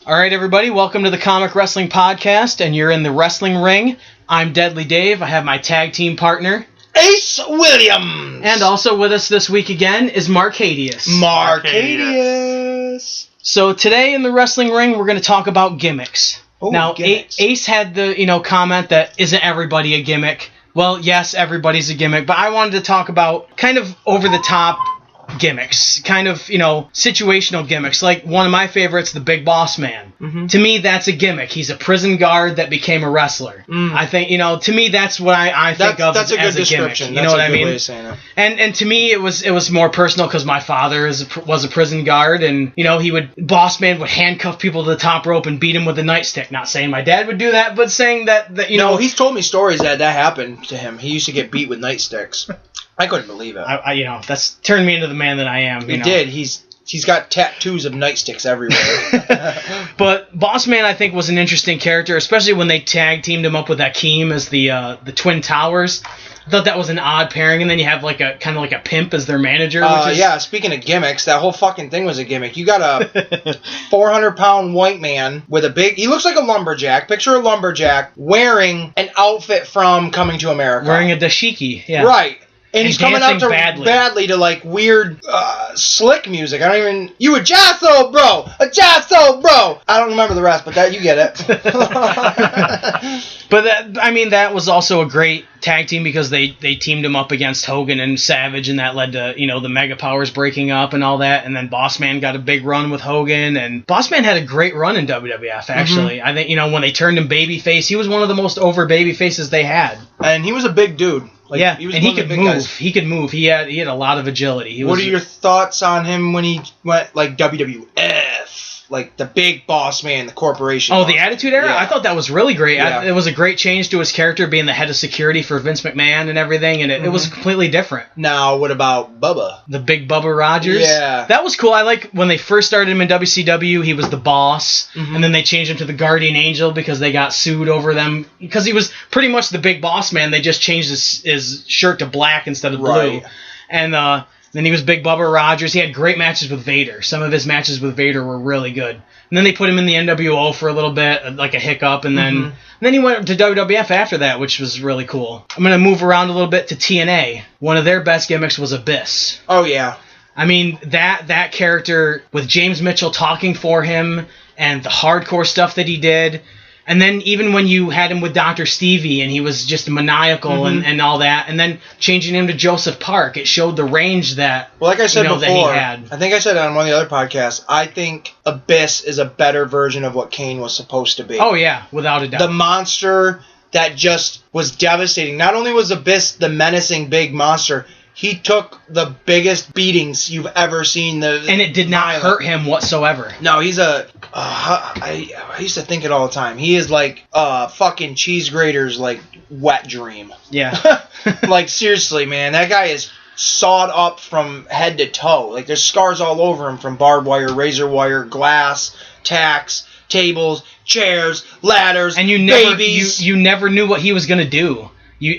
All right, everybody, welcome to the Comic Wrestling Podcast, and you're in the wrestling ring. I'm Deadly Dave. I have my tag team partner, Ace Williams. And also with us this week again is Markadius. Markadius. So today in the wrestling ring, we're going to talk about gimmicks. Oh, now, gimmicks. Ace had the comment that isn't everybody a gimmick. Well, yes, everybody's a gimmick, but I wanted to talk about kind of over-the-top gimmicks, kind of, situational gimmicks. Like one of my favorites, the Big Bossman. Mm-hmm. To me, that's a gimmick. He's a prison guard that became a wrestler. I think, to me, that's what I think of as a gimmick. Description. You know what I mean? Way of saying it. And to me, it was more personal because my father was a prison guard, and Bossman would handcuff people to the top rope and beat him with a nightstick. Not saying my dad would do that, but saying that No, he's told me stories that happened to him. He used to get beat with nightsticks. I couldn't believe it. That's turned me into the man that I am. It did. He's got tattoos of nightsticks everywhere. But Bossman, I think, was an interesting character, especially when they tag teamed him up with Akeem as the Twin Towers. I thought that was an odd pairing, and then you have like a kind of like a pimp as their manager. Yeah, speaking of gimmicks, that whole fucking thing was a gimmick. You got a 400-pound white man with he looks like a lumberjack. Picture a lumberjack wearing an outfit from Coming to America. Wearing a dashiki, yeah. Right. And he's coming out to badly to like weird slick music. You a Jatho bro, a Jatho bro. I don't remember the rest, but that you get it. But that was also a great tag team because they teamed him up against Hogan and Savage, and that led to the Mega Powers breaking up and all that. And then Bossman got a big run with Hogan, and Bossman had a great run in WWF. Actually, I think when they turned him babyface, he was one of the most over baby faces they had, and he was a big dude. He could move. Guys. He could move. He had a lot of agility. What are your thoughts on him when he went like WWF, like the Big Boss Man, the corporation? Oh, the Attitude Era? Yeah. I thought that was really great. Yeah. It was a great change to his character, being the head of security for Vince McMahon and everything, and it was completely different. Now, what about Bubba? The Big Bubba Rogers? Yeah. That was cool. I like when they first started him in WCW, he was the boss, and then they changed him to the Guardian Angel because they got sued over them. Because he was pretty much the Big Boss Man, they just changed his shirt to black instead of blue. Right. And then he was Big Bubba Rogers. He had great matches with Vader. Some of his matches with Vader were really good. And then they put him in the NWO for a little bit, like a hiccup, and then he went to WWF after that, which was really cool. I'm going to move around a little bit to TNA. One of their best gimmicks was Abyss. Oh, yeah. I mean, that character with James Mitchell talking for him and the hardcore stuff that he did. And then even when you had him with Dr. Stevie and he was just maniacal and all that, and then changing him to Joseph Park, it showed the range that, like I said before, that he had. I think I said it on one of the other podcasts, I think Abyss is a better version of what Kane was supposed to be. Oh, yeah, without a doubt. The monster that just was devastating. Not only was Abyss the menacing big monster, he took the biggest beatings you've ever seen. And it did not hurt him whatsoever. No, he's I used to think it all the time. He is like fucking cheese grater's like wet dream. Yeah. Like, seriously, man. That guy is sawed up from head to toe. Like, there's scars all over him from barbed wire, razor wire, glass, tacks, tables, chairs, ladders, and babies. You never knew what he was going to do. He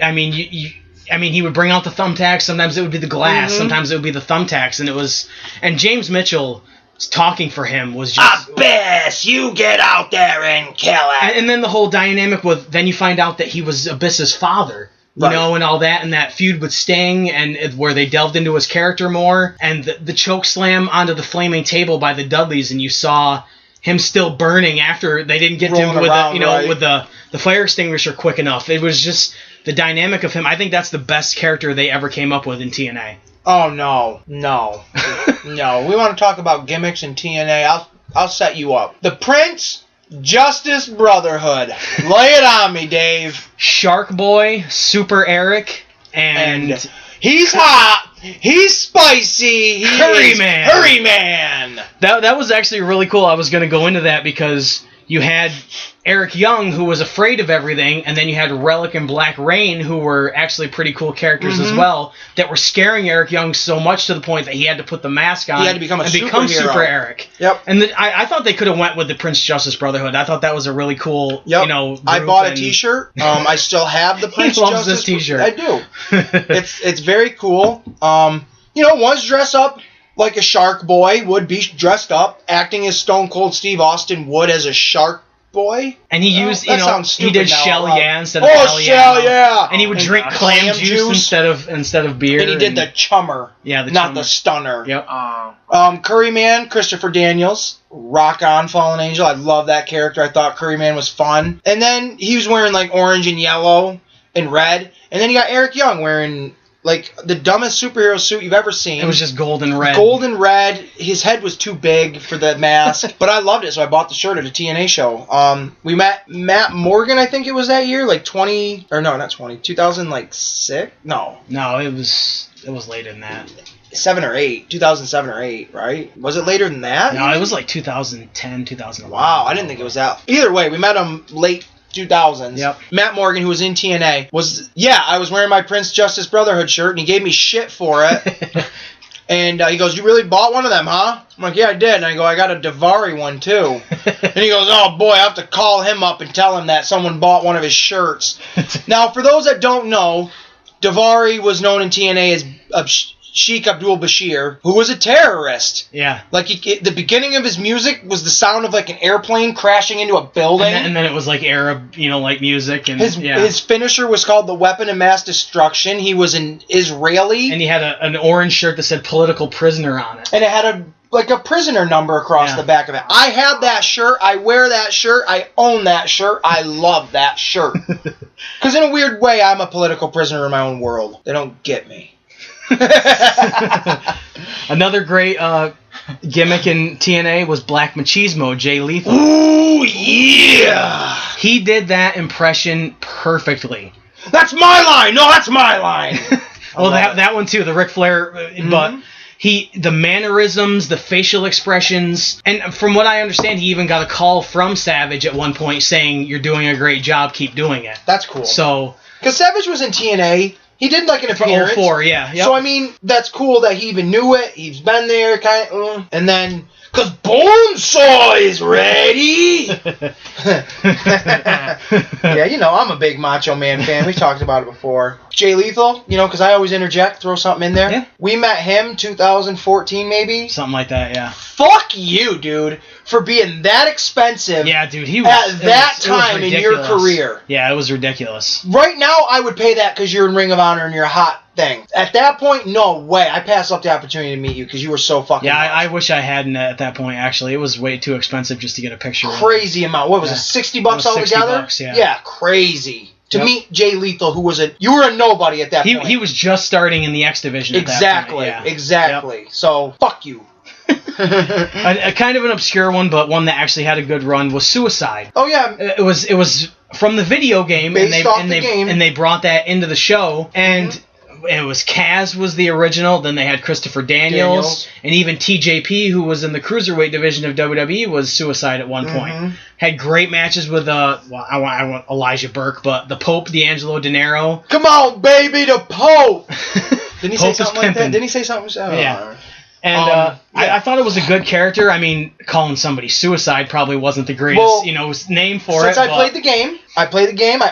would bring out the thumbtacks. Sometimes it would be the glass. Sometimes it would be the thumbtacks. And James Mitchell talking for him was just... Abyss, you get out there and kill it. And then the whole dynamic with... Then you find out that he was Abyss's father. You know, and all that, and that feud with Sting, and where they delved into his character more, and the choke slam onto the flaming table by the Dudleys, and you saw him still burning after they didn't get to him with with the fire extinguisher quick enough. It was just the dynamic of him. I think that's the best character they ever came up with in TNA. Oh, no. No. We want to talk about gimmicks in TNA. I'll set you up. The Prince Justice Brotherhood. Lay it on me, Dave. Shark Boy, Super Eric, and he's hot. He's spicy. Hurry Man. That was actually really cool. I was going to go into that because you had Eric Young, who was afraid of everything, and then you had Relic and Black Rain, who were actually pretty cool characters as well, that were scaring Eric Young so much to the point that he had to put the mask on. He had to become Super Eric. Yep. And I thought they could have went with the Prince Justice Brotherhood. I thought that was a really cool, group. I bought a T-shirt. I still have the Prince Justice. Justice This T-shirt. I do. It's very cool. One's dress up like a Shark Boy would be dressed up, acting as Stone Cold Steve Austin would as a Shark Boy. And he used, he did shell instead of shell, yeah. And he would drink clam juice instead of beer. And he did the chummer. Yeah, not the stunner. Yep. Curryman, Christopher Daniels, Rock On Fallen Angel. I love that character. I thought Curryman was fun. And then he was wearing like orange and yellow and red. And then you got Eric Young wearing like the dumbest superhero suit you've ever seen. It was just golden red. Golden red. His head was too big for the mask, but I loved it, so I bought the shirt at a TNA show. We met Matt Morgan, I think it was that year, like 2006? No, it was later than that. 2007 or 8, right? Was it later than that? No, it was like 2010, 2011. Wow, I didn't think it was that. Either way, we met him late 2000s. Yep. Matt Morgan, who was in TNA, I was wearing my Prince Justice Brotherhood shirt, and he gave me shit for it. And he goes, "You really bought one of them, huh?" I'm like, "Yeah, I did." And I go, "I got a Davari one, too." And he goes, "Oh, boy, I have to call him up and tell him that someone bought one of his shirts." Now, for those that don't know, Davari was known in TNA as Sheikh Abdul Bashir, who was a terrorist. Yeah. Like, the beginning of his music was the sound of, like, an airplane crashing into a building. And then it was, like, Arab, like music. And his finisher was called the Weapon of Mass Destruction. He was an Israeli. And he had an orange shirt that said political prisoner on it. And it had a prisoner number across the back of it. I have that shirt. I wear that shirt. I own that shirt. I love that shirt. Because in a weird way, I'm a political prisoner in my own world. They don't get me. Another great gimmick in TNA was Black Machismo, Jay Lethal. Ooh, yeah! He did that impression perfectly. That's my line! No, that's my line! Well, that one too, the Ric Flair, but the mannerisms, the facial expressions, and from what I understand, he even got a call from Savage at one point saying, "You're doing a great job, keep doing it." That's cool. So, because Savage was in TNA, he did like an appearance. For 04, yeah. Yep. So, I mean, that's cool that he even knew it. He's been there, kind of. And then, because Bonesaw is ready. Yeah, I'm a big Macho Man fan. We've talked about it before. Jay Lethal, because I always interject, throw something in there. Yeah. We met him 2014, maybe. Something like that, yeah. Fuck you, dude, for being that expensive. Yeah, dude, he was at that time in your career. Yeah, it was ridiculous. Right now, I would pay that because you're in Ring of Honor and you're a hot thing. At that point, no way. I passed up the opportunity to meet you because you were so fucking. Yeah, I wish I hadn't at that point. Actually, it was way too expensive just to get a picture. Crazy amount. What was it? $60 altogether? $60, yeah. Yeah, crazy. To meet Jay Lethal, who was you were a nobody at that point. He was just starting in the X division. Exactly. At that point, exactly. Yep. So fuck you. a kind of an obscure one, but one that actually had a good run was Suicide. Oh yeah, it was from the video game, and they brought that into the show, and it was Kaz was the original. Then they had Christopher Daniels. And even TJP, who was in the cruiserweight division of WWE, was Suicide at one point. Had great matches with I want Elijah Burke, but the Pope, D'Angelo Dinero. Come on, baby, the Pope. Didn't he say something like that? Pimpin'. Didn't he say something? Yeah. And I thought it was a good character. I mean, calling somebody Suicide probably wasn't the greatest, name for it. Since I played the game, I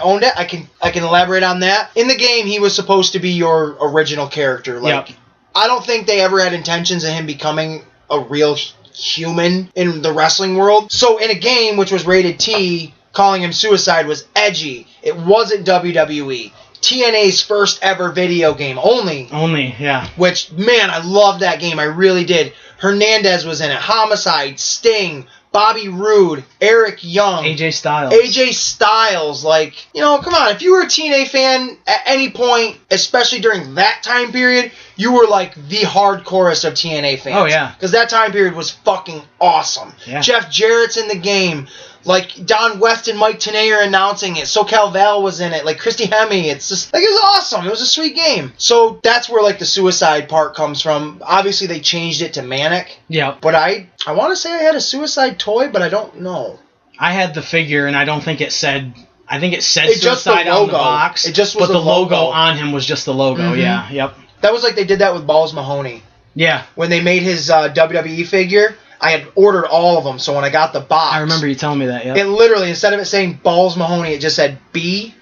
owned it. I can elaborate on that. In the game, he was supposed to be your original character. I don't think they ever had intentions of him becoming a real human in the wrestling world. So in a game which was rated T, calling him Suicide was edgy. It wasn't WWE. TNA's first ever video game. Only, yeah. Which, man, I loved that game. I really did. Hernandez was in it. Homicide, Sting, Bobby Roode, Eric Young. AJ Styles. Come on. If you were a TNA fan at any point, especially during that time period, you were like the hardcorest of TNA fans. Oh, yeah. Because that time period was fucking awesome. Yeah. Jeff Jarrett's in the game. Don West and Mike Tenay are announcing it. SoCal Val was in it. Christy Hemme. It's just, it was awesome. It was a sweet game. So that's where, the Suicide part comes from. Obviously, they changed it to Manic. Yeah. But I want to say I had a Suicide toy, but I don't know. I had the figure, and I don't think it said... I think it said Suicide just the on the box. It just was but the logo on him was just the logo, yeah. Yep. That was they did that with Balls Mahoney. Yeah. When they made his WWE figure... I had ordered all of them, so when I got the box... I remember you telling me that, yeah. It literally, instead of it saying Balls Mahoney, it just said B.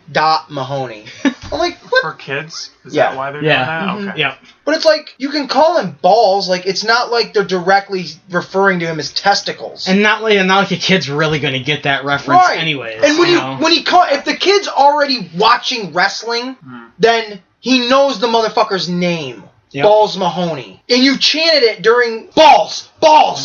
Mahoney. I'm like, what? For kids? Is Yeah. that why they're doing that? Mhm. Okay. Yeah. But it's like, you can call him balls. Like, it's not like they're directly referring to him as testicles. And not like a kid's really going to get that reference Right. anyways. And if the kid's already watching wrestling, then he knows the motherfucker's name. Yep. Balls Mahoney. And you chanted it during balls,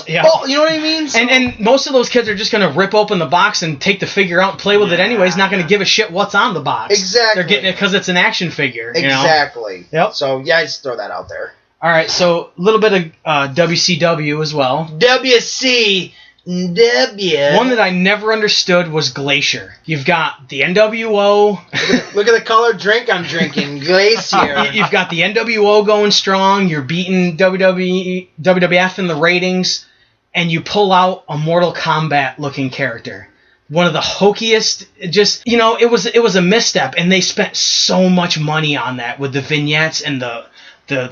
Yeah. ball, you know what I mean? So, And most of those kids are just going to rip open the box and take the figure out and play with it anyways, not going to give a shit what's on the box. Exactly. They're getting it because it's an action figure. You know? Exactly. Yep. So, yeah, I just throw that out there. All right, so a little bit of WCW as well. WCW. One that I never understood was Glacier. You've got the NWO. Look at the colored drink I'm drinking. Glacier. You've got the NWO going strong. You're beating WWF in the ratings. And you pull out a Mortal Kombat looking character. One of the hokiest, just, it was a misstep. And they spent so much money on that with the vignettes and the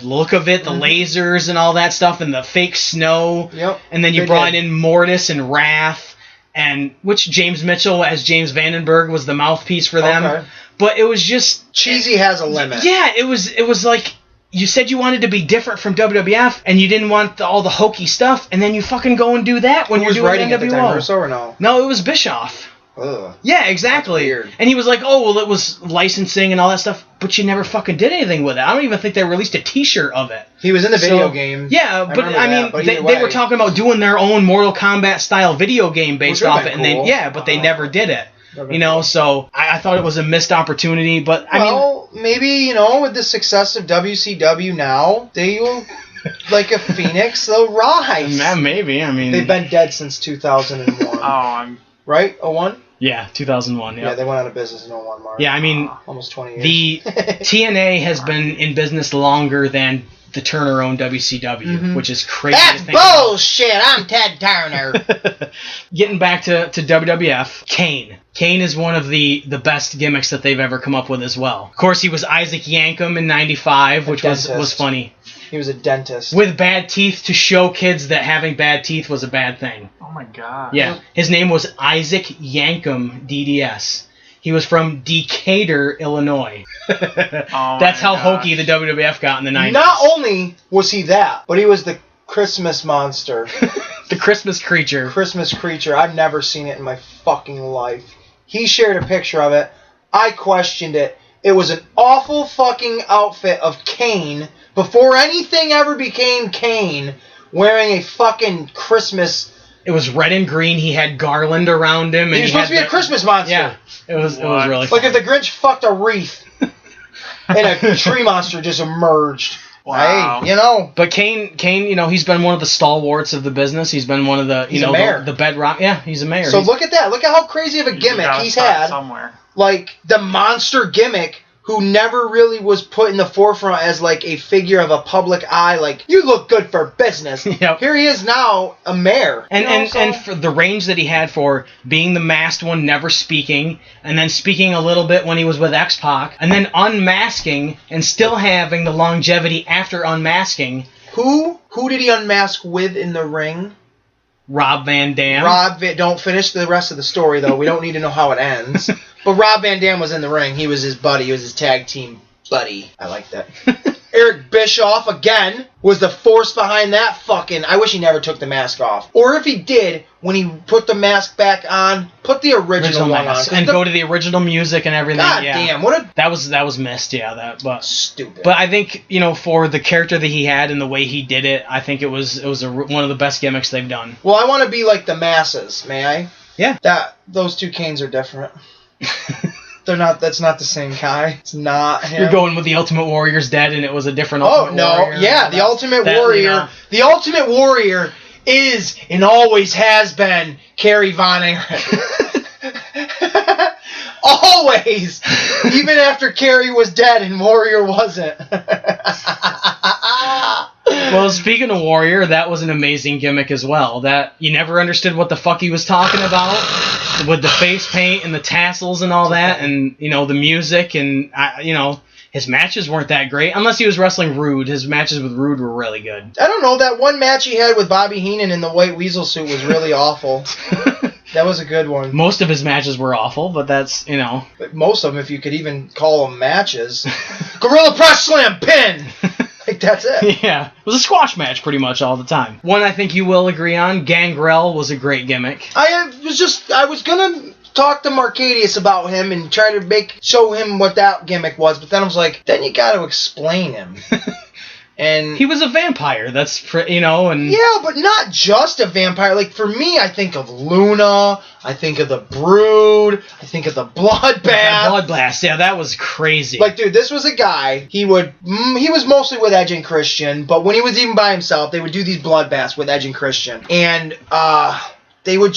look of it, the lasers and all that stuff, and the fake snow. Yep. And then you brought in Mortis and Wrath, and which James Mitchell as James Vandenberg was the mouthpiece for them. Okay. But it was just cheesy has a limit. Yeah, it was like you said you wanted to be different from WWF, and you didn't want all the hokey stuff, and then you fucking go and do that when Who you're was doing writing NWO. at the time, Russo or no? No, it was Bischoff. Ugh. Yeah, exactly. That's weird. And he was like, oh, well, it was licensing and all that stuff, but you never fucking did anything with it. I don't even think they released a t-shirt of it. He was in the video game. Yeah, but they were talking about doing their own Mortal Kombat style video game based off it, and cool. they never did it. So I thought it was a missed opportunity, but maybe, with the success of WCW now, they will, like a phoenix, they'll rise. Maybe, they've been dead since 2001. Right? 01? Yeah, 2001. Yeah, they went out of business in 01, Mark. Yeah, almost 20 years. The TNA has been in business longer than the Turner-owned WCW, which is crazy. That's bullshit! I'm Ted Turner! Getting back to WWF, Kane. Kane is one of the best gimmicks that they've ever come up with as well. Of course, he was Isaac Yankem in 95, which was funny. He was a dentist. With bad teeth to show kids that having bad teeth was a bad thing. Oh my god. Yeah. His name was Isaac Yankem, DDS. He was from Decatur, Illinois. That's how hokey the WWF got in the 90s. Not only was he that, but he was the Christmas monster. The Christmas creature. Christmas creature. I've never seen it in my fucking life. He shared a picture of it. I questioned it. It was an awful fucking outfit of Kane, before anything ever became Kane, wearing a fucking Christmas... It was red and green. He had garland around him. He was supposed to be a Christmas monster. Yeah, it was really funny. Like if the Grinch fucked a wreath and a tree monster just emerged. Wow. Hey, But Kane, he's been one of the stalwarts of the business. He's been one of the, he's a mayor. The bedrock. Yeah, he's a mayor. So look at that. Look at how crazy of a gimmick he's had. Somewhere. Like the monster gimmick, who never really was put in the forefront as like a figure of a public eye. Like, you look good for business. Yep. Here he is now, a mayor. And for the range that he had for being the masked one, never speaking, and then speaking a little bit when he was with X-Pac, and then unmasking and still having the longevity after unmasking. Who did he unmask with in the ring? Rob Van Dam. Don't finish the rest of the story, though. We don't need to know how it ends. But Rob Van Dam was in the ring. He was his buddy. He was his tag team buddy. I like that. Eric Bischoff, again, was the force behind that fucking... I wish he never took the mask off. Or if he did, when he put the mask back on, put the original one on. And go to the original music and everything. God damn, what a... That was missed, yeah. But stupid. But I think, for the character that he had and the way he did it, I think it was one of the best gimmicks they've done. Well, I want to be like the masses, may I? Yeah. Those two Canes are different. That's not the same guy. It's not him. You're going with the Ultimate Warrior's dead, and it was a different Ultimate Warrior. Yeah, the Ultimate Warrior. The Ultimate Warrior is and always has been Kerry Von Erich. Always! Even after Kerry was dead and Warrior wasn't. Well, speaking of Warrior, that was an amazing gimmick as well. That you never understood what the fuck he was talking about with the face paint and the tassels and all that, and the music and his matches weren't that great unless he was wrestling Rude. His matches with Rude were really good. I don't know, that one match he had with Bobby Heenan in the white weasel suit was really awful. That was a good one. Most of his matches were awful, but that's, But most of them, if you could even call them matches. Gorilla Press Slam Pin! Like, that's it. Yeah. It was a squash match pretty much all the time. One I think you will agree on, Gangrel was a great gimmick. I was gonna talk to Markadius about him and try to show him what that gimmick was, but then I was like, then you gotta explain him. And he was a vampire. That's and yeah, but not just a vampire. Like, for me, I think of Luna. I think of the Brood. I think of the Bloodbath. Bloodbath. Yeah, that was crazy. Like, dude, this was a guy. He was mostly with Edge and Christian, but when he was even by himself, they would do these bloodbaths with Edge and Christian, and they would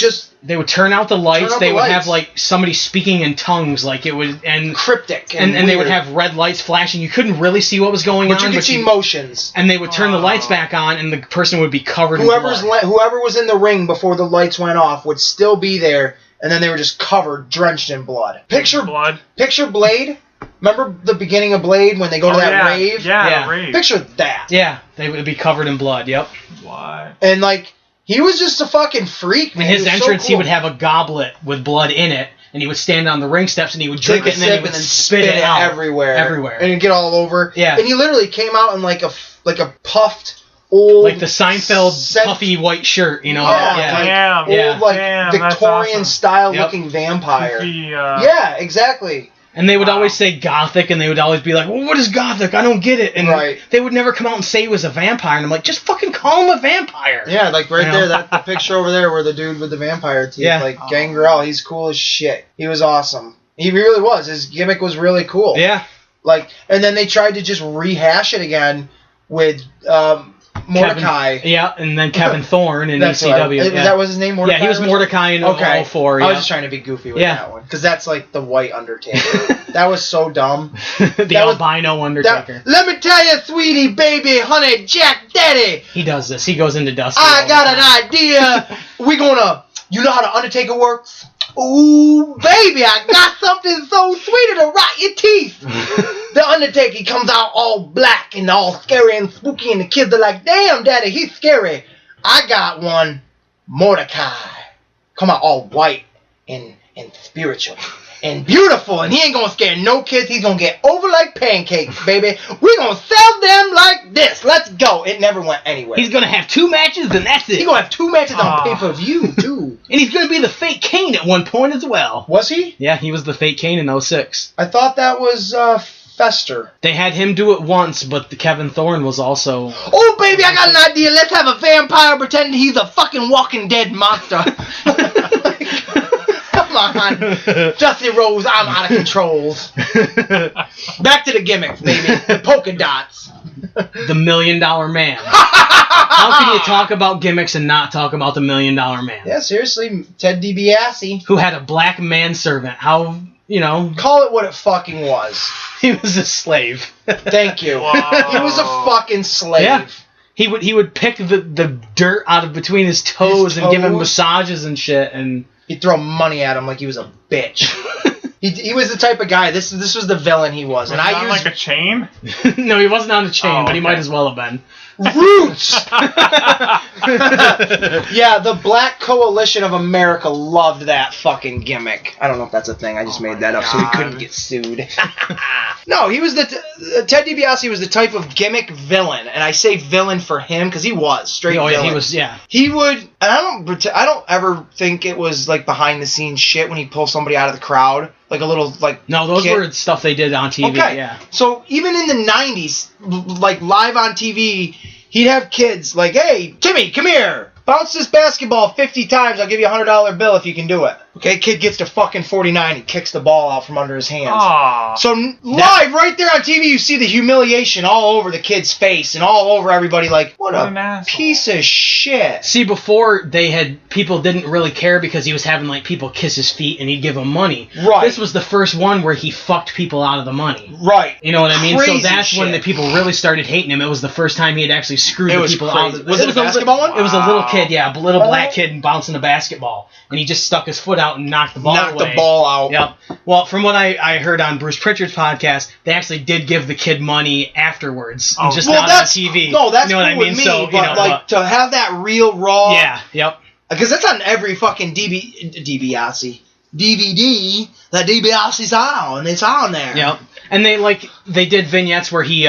turn out the lights. They would have like somebody speaking in tongues, like it would, and cryptic, and they would have red lights flashing. You couldn't really see what was going on, but you could see motions. And they would turn the lights back on, and the person would be covered in blood. Whoever was in the ring before the lights went off would still be there, and then they were just covered, drenched in blood. Picture Blade. Remember the beginning of Blade when they go to that rave? Yeah, rave. Picture that. Yeah, they would be covered in blood. Yep. Why? And like, he was just a fucking freak, man. In his entrance, so cool. He would have a goblet with blood in it, and he would stand on the ring steps, and he would drink it, and then he would spit it out everywhere, and it'd get all over. Yeah, and he literally came out in like a puffed old, like the Seinfeld puffy white shirt, old Victorian style looking vampire. Yeah, exactly. And they would always say gothic, and they would always be like, well, what is gothic? I don't get it. And they would never come out and say he was a vampire. And I'm like, just fucking call him a vampire. Yeah, like there, that the picture over there where the dude with the vampire teeth, like Gangrel, he's cool as shit. He was awesome. He really was. His gimmick was really cool. Yeah. Like, and then they tried to just rehash it again with Mordecai. And then Kevin Thorne in ECW. That was his name, Mordecai? Yeah, he was Mordecai in 04. I was just trying to be goofy with that one. Because that's like the white Undertaker. That was so dumb. The albino Undertaker. Let me tell you, sweetie, baby, honey, Jack Daddy. He does this. He goes into dust. I got an idea. You know how the Undertaker works? Ooh, baby, I got something so sweet it'll rot your teeth. The Undertaker, he comes out all black and all scary and spooky, and the kids are like, damn, Daddy, he's scary. I got one, Mordecai. Come out all white and spiritual and beautiful, and he ain't gonna scare no kids. He's gonna get over like pancakes, baby. We're gonna sell them like this. Let's go. It never went anywhere. He's gonna have 2 matches, and that's it. He's gonna have 2 matches on pay-per-view, too. And he's gonna be the fake Kane at one point as well. Was he? Yeah, he was the fake Kane in 06. I thought that was Fester. They had him do it once, but the Kevin Thorne was also... Oh, baby, I got an idea. Let's have a vampire pretend he's a fucking Walking Dead monster. Come on. Dusty Rose, I'm out of control. Back to the gimmicks, baby. The polka dots. The $1 Million Man. How can you talk about gimmicks and not talk about the $1 Million Man? Yeah, seriously, Ted DiBiase. Who had a black manservant. How, Call it what it fucking was. He was a slave. Thank you. He was a fucking slave. Yeah. He would pick the dirt out of between his toes and give him massages and shit, and he'd throw money at him like he was a bitch. He was the type of guy. This was the villain he was. And I used like a chain. No, he wasn't on a chain, but he might as well have been. Roots. Yeah, the Black Coalition of America loved that fucking gimmick. I don't know if that's a thing. I just made that up so he couldn't get sued. No, he was Ted DiBiase was the type of gimmick villain, and I say villain for him because he was straight villain. Yeah, he was. Yeah, he would, and I don't ever think it was like behind the scenes shit when he pulls somebody out of the crowd. Like a little, like... No, those were stuff they did on TV, okay. Yeah. So, even in the 90s, like, live on TV, he'd have kids like, hey, Timmy, come here. Bounce this basketball 50 times. I'll give you a $100 bill if you can do it. Okay, kid gets to fucking 49. He kicks the ball out from under his hands. Aww. So live right there on TV, you see the humiliation all over the kid's face and all over everybody. Like, what a piece of shit. See, before people didn't really care because he was having like people kiss his feet and he'd give them money. Right. This was the first one where he fucked people out of the money. Right. You know what I mean? Crazy so that's shit. when the people really started hating him. It was the first time he had actually screwed the people out. Was it a basketball one? It was a little kid, yeah, a little black kid bouncing a basketball, and he just stuck his foot out and knocked the ball away. Knocked the ball out. Yep. Well, from what I heard on Bruce Pritchard's podcast, they actually did give the kid money afterwards, just not on TV. No, that's you know cool what I mean? With me, so, but to have that real raw. Yeah. Yep. Because that's on every fucking DVD that DiBiase's on, and it's on there. Yep. And they did vignettes where he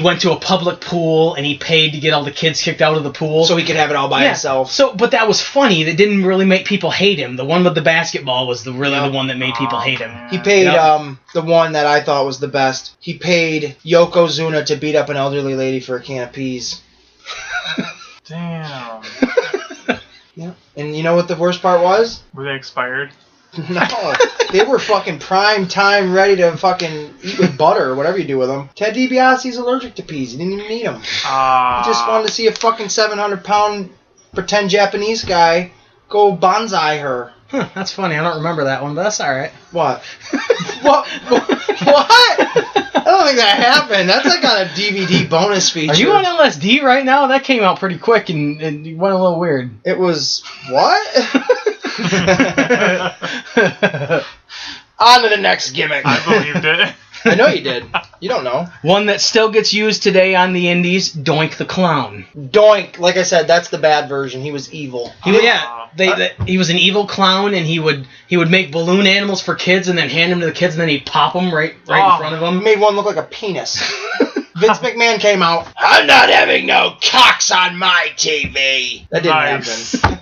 went to a public pool and he paid to get all the kids kicked out of the pool so he could have it all by himself. So, but that was funny. That didn't really make people hate him. The one with the basketball was the one that made people hate him. He paid the one that I thought was the best. He paid Yokozuna to beat up an elderly lady for a can of peas. Damn. Yeah. And you know what the worst part was? Were they expired? No, they were fucking prime time, ready to fucking eat with butter or whatever you do with them. Ted DiBiase's allergic to peas. He didn't even need them. He just wanted to see a fucking 700-pound pretend Japanese guy go bonsai her. Huh, that's funny. I don't remember that one, but that's all right. What? What? I don't think that happened. That's like on a DVD bonus feature. Are you on LSD right now? That came out pretty quick and it went a little weird. It was what? On to the next gimmick. I believed it. I know you did. You don't know. One that still gets used today on the indies, Doink the Clown. Doink, like I said, that's the bad version. He was evil. He was an evil clown, and he would make balloon animals for kids and then hand them to the kids, and then he'd pop them right in front of them. He made one look like a penis. Vince McMahon came out, I'm not having no cocks on my TV. That didn't happen.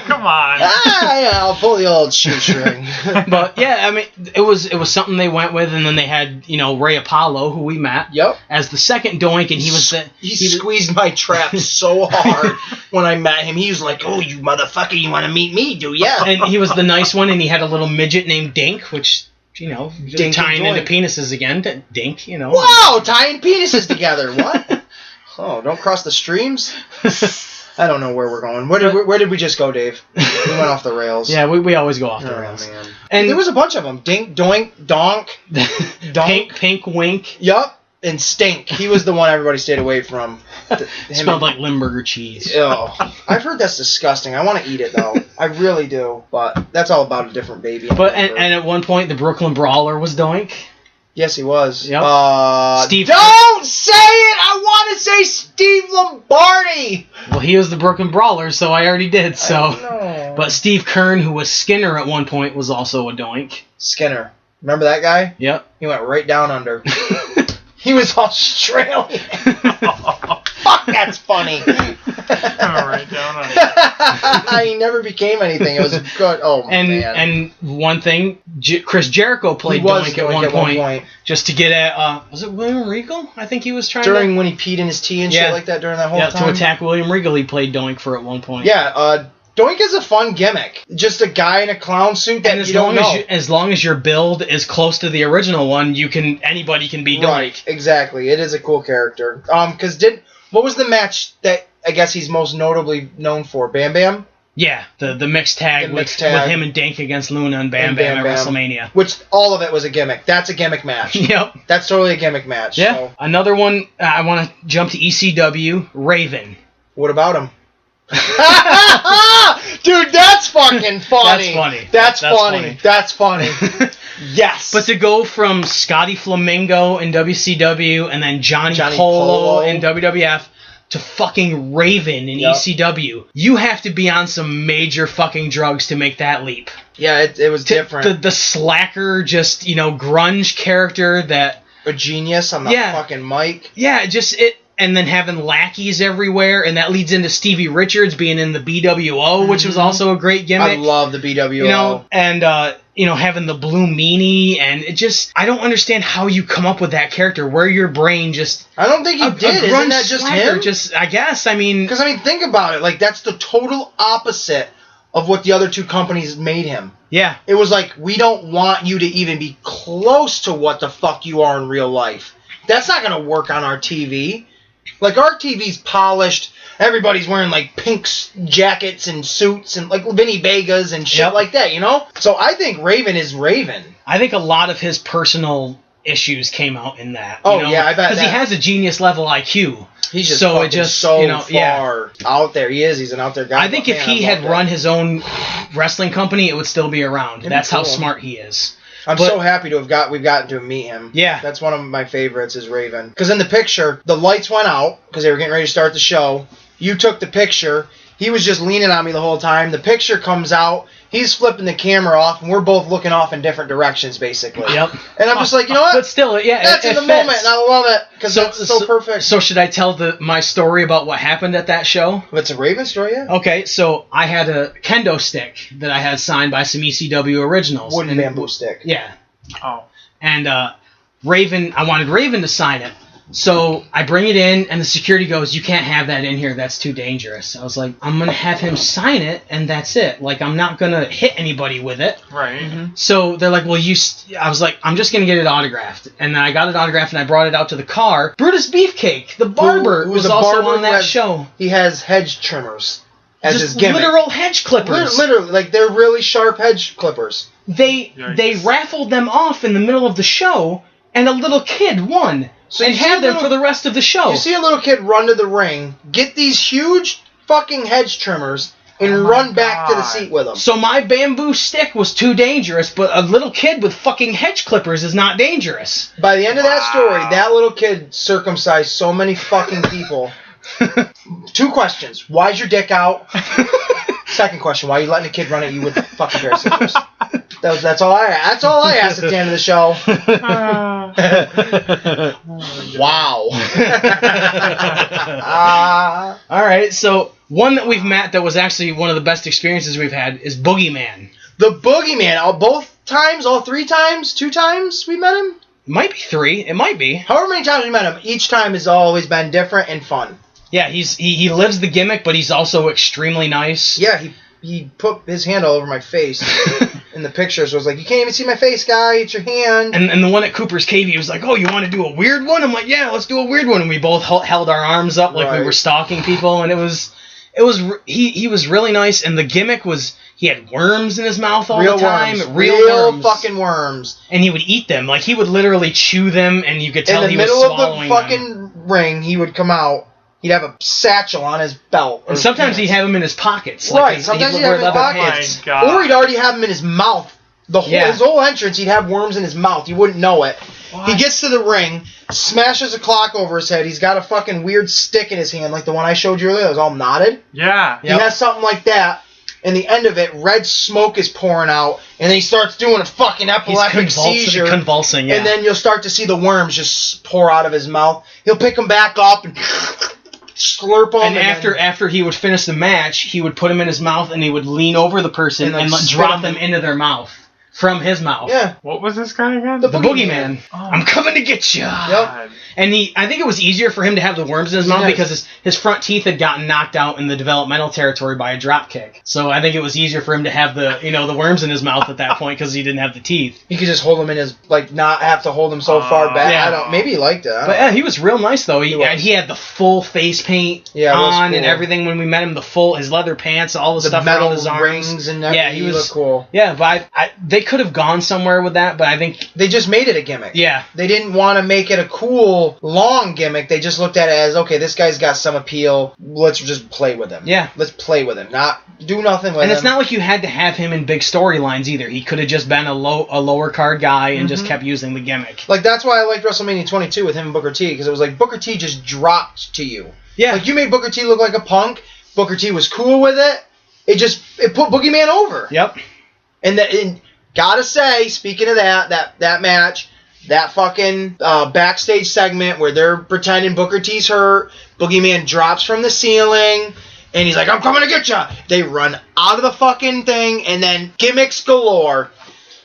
Come on. I'll pull the old shoestring. But yeah, I mean, it was something they went with, and then they had Ray Apollo, who we met, as the second Doink, and he squeezed my trap so hard when I met him. He was like, "Oh, you motherfucker, you want to meet me, do ya?" And he was the nice one, and he had a little midget named Dink, which tying into penises again, Dink, Wow, tying penises together. What? Oh, don't cross the streams. I don't know where we're going. Where did we just go, Dave? We went off the rails. Yeah, we always go off the rails. Man. And there was a bunch of them. Dink, Doink, Donk, Pink, Wink. Yup. And Stink. He was the one everybody stayed away from. Smelled like Limburger cheese. Oh, I've heard that's disgusting. I want to eat it, though. I really do. But that's all about a different baby. But and at one point, the Brooklyn Brawler was Doink. Yes, he was. Yep. Steve. Don't say it! I want to say Steve Lombardi! Well, he was the Brooklyn Brawler, so I already did, so. But Steve Kern, who was Skinner at one point, was also a Doink. Skinner. Remember that guy? Yep. He went right down under. He was Australian. Fuck, that's funny. Right down under. He never became anything. It was good. Oh, man. And one thing, Chris Jericho played Doink at one point. Just to get at, was it William Regal? I think he was trying during when he peed in his tea and shit like that during that whole time? Yeah, to attack William Regal, he played Doink for at one point. Yeah, Doink is a fun gimmick. Just a guy in a clown suit that you don't know. As long as your build is close to the original one, anybody can be Doink. Right, exactly. It is a cool character. What was the match that I guess he's most notably known for? Bam Bam? Yeah, the mixed tag with him and Dink against Luna and Bam Bam at WrestleMania. Which, all of it was a gimmick. That's a gimmick match. Yep. That's totally a gimmick match. Yeah. So. Another one, I want to jump to ECW, Raven. What about him? Dude, that's fucking funny. That's funny. That's funny. Yes. But to go from Scotty Flamingo in WCW and then Johnny Polo in WWF to fucking Raven in ECW, you have to be on some major fucking drugs to make that leap. Yeah, it was different. The slacker, just, grunge character that... A genius on the fucking mic. Yeah, and then having lackeys everywhere, and that leads into Stevie Richards being in the BWO, which was also a great gimmick. I love the BWO. And having the blue meanie, and it just, I don't understand how you come up with that character, where your brain just... I don't think he did. Isn't that just him? I guess, Because, think about it. Like, that's the total opposite of what the other two companies made him. Yeah. It was like, we don't want you to even be close to what the fuck you are in real life. That's not going to work on our TV. Like, our TV's polished. Everybody's wearing, like, pink jackets and suits and, like, Vinny Vegas and shit like that, So I think Raven is Raven. I think a lot of his personal issues came out in that. Yeah, I bet. Because he has a genius-level IQ. He's just so far out there. He is. He's an out there guy. I think if he had run his own wrestling company, it would still be around. That's how smart he is. I'm so happy to we've gotten to meet him. Yeah. That's one of my favorites is Raven. Because in the picture, the lights went out because they were getting ready to start the show. You took the picture, he was just leaning on me the whole time. The picture comes out. He's flipping the camera off, and we're both looking off in different directions, basically. Yep. And I'm just like, you know what? But still, yeah, that's in the moment, and I love it because it's so perfect. So should I tell my story about what happened at that show? It's a Raven story, yeah. Okay, so I had a kendo stick that I had signed by some ECW originals. Wooden bamboo stick. Yeah. Oh. And I wanted Raven to sign it. So I bring it in, and the security goes, "You can't have that in here. That's too dangerous." I was like, "I'm going to have him sign it, and that's it. Like, I'm not going to hit anybody with it." Right. Mm-hmm. So they're like, "Well, I was like, "I'm just going to get it autographed." And then I got it autographed, and I brought it out to the car. Brutus Beefcake, the barber, who was a also barber on that show. He has hedge trimmers as Just his gimmick. literal hedge clippers. Literally, like, they're really sharp hedge clippers. They Yikes. raffled them off in the middle of the show, and a little kid won. So and you see had a them little- for the rest of the show. You see a little kid run to the ring, get these huge fucking hedge trimmers, and Oh my run back to the God. seat with them. So my bamboo stick was too dangerous, but a little kid with fucking hedge clippers is not dangerous. By the end of that Wow. story, that little kid circumcised so many fucking people. 2 questions. Why's your dick out? Second question. Why are you letting a kid run at you with a fucking pair of scissors? That's all I asked at the end of the show. Wow. All right, so one that we've met that was actually one of the best experiences we've had is Boogeyman. The Boogeyman. All 3 times? 2 times we met him? It might be 3. It might be. However many times we met him, each time has always been different and fun. Yeah, he lives the gimmick, but he's also extremely nice. Yeah, he put his hand all over my face in the picture, so I was like, "You can't even see my face, guy. It's your hand." And the one at Cooper's Cave, he was like, "Oh, you want to do a weird one?" I'm like, "Yeah, let's do a weird one." And we both held our arms up like we Right. were stalking people, and he was really nice. And the gimmick was he had worms in his mouth all the time, worms. real worms, fucking worms. and he would eat them. Like he would literally chew them, and you could tell In the he was middle of swallowing the them. fucking ring, he would come out. He'd have a satchel on his belt. And sometimes he'd have them in his pockets. Right, sometimes he'd have them in his leather pockets. Oh my God. Or he'd already have them in his mouth. His whole entrance, he'd have worms in his mouth. You wouldn't know it. What? He gets to the ring, smashes a clock over his head. He's got a fucking weird stick in his hand, like the one I showed you earlier. It was all knotted. Yeah. He has something like that. And the end of it, red smoke is pouring out, and then he starts doing a fucking epileptic seizure. Convulsing, yeah. And then you'll start to see the worms just pour out of his mouth. He'll pick them back up and slurp them. And after he would finish the match, he would put them in his mouth, and he would lean over the person And and spit drop them them into their mouth from his mouth. Yeah. What was this guy again? The The Boogeyman. Oh. I'm coming to get you. Yep. And I think it was easier for him to have the worms in his mouth Yes. because his front teeth had gotten knocked out in the developmental territory by a drop kick. So I think it was easier for him to have the worms in his mouth at that point because he didn't have the teeth. He could just hold them in his, like, not have to hold them so far back. Yeah. Maybe he liked it. But yeah, he was real nice though. He was. had the full face paint Yeah, it was on and cool. everything when we met him. His leather pants, all the The stuff metal around his arms. rings and everything. Yeah, he was looked cool. Yeah, but they could have gone somewhere with that, but I think They just made it a gimmick. yeah. They didn't want to make it a cool, long gimmick. They just looked at it as, okay, this guy's got some appeal. Let's just play with him. Yeah. Let's play with him. Not do nothing with him. And it's not like you had to have him in big storylines either. He could have just been a lower card guy and just kept using the gimmick. Like, that's why I liked WrestleMania 22 with him and Booker T, because it was like Booker T just dropped to you. Yeah. Like, you made Booker T look like a punk. Booker T was cool with it. It put Boogeyman over. Yep. And gotta say, speaking of that match, that fucking backstage segment where they're pretending Booker T's hurt, Boogeyman drops from the ceiling, and he's like, "I'm coming to get ya!" They run out of the fucking thing, and then gimmicks galore.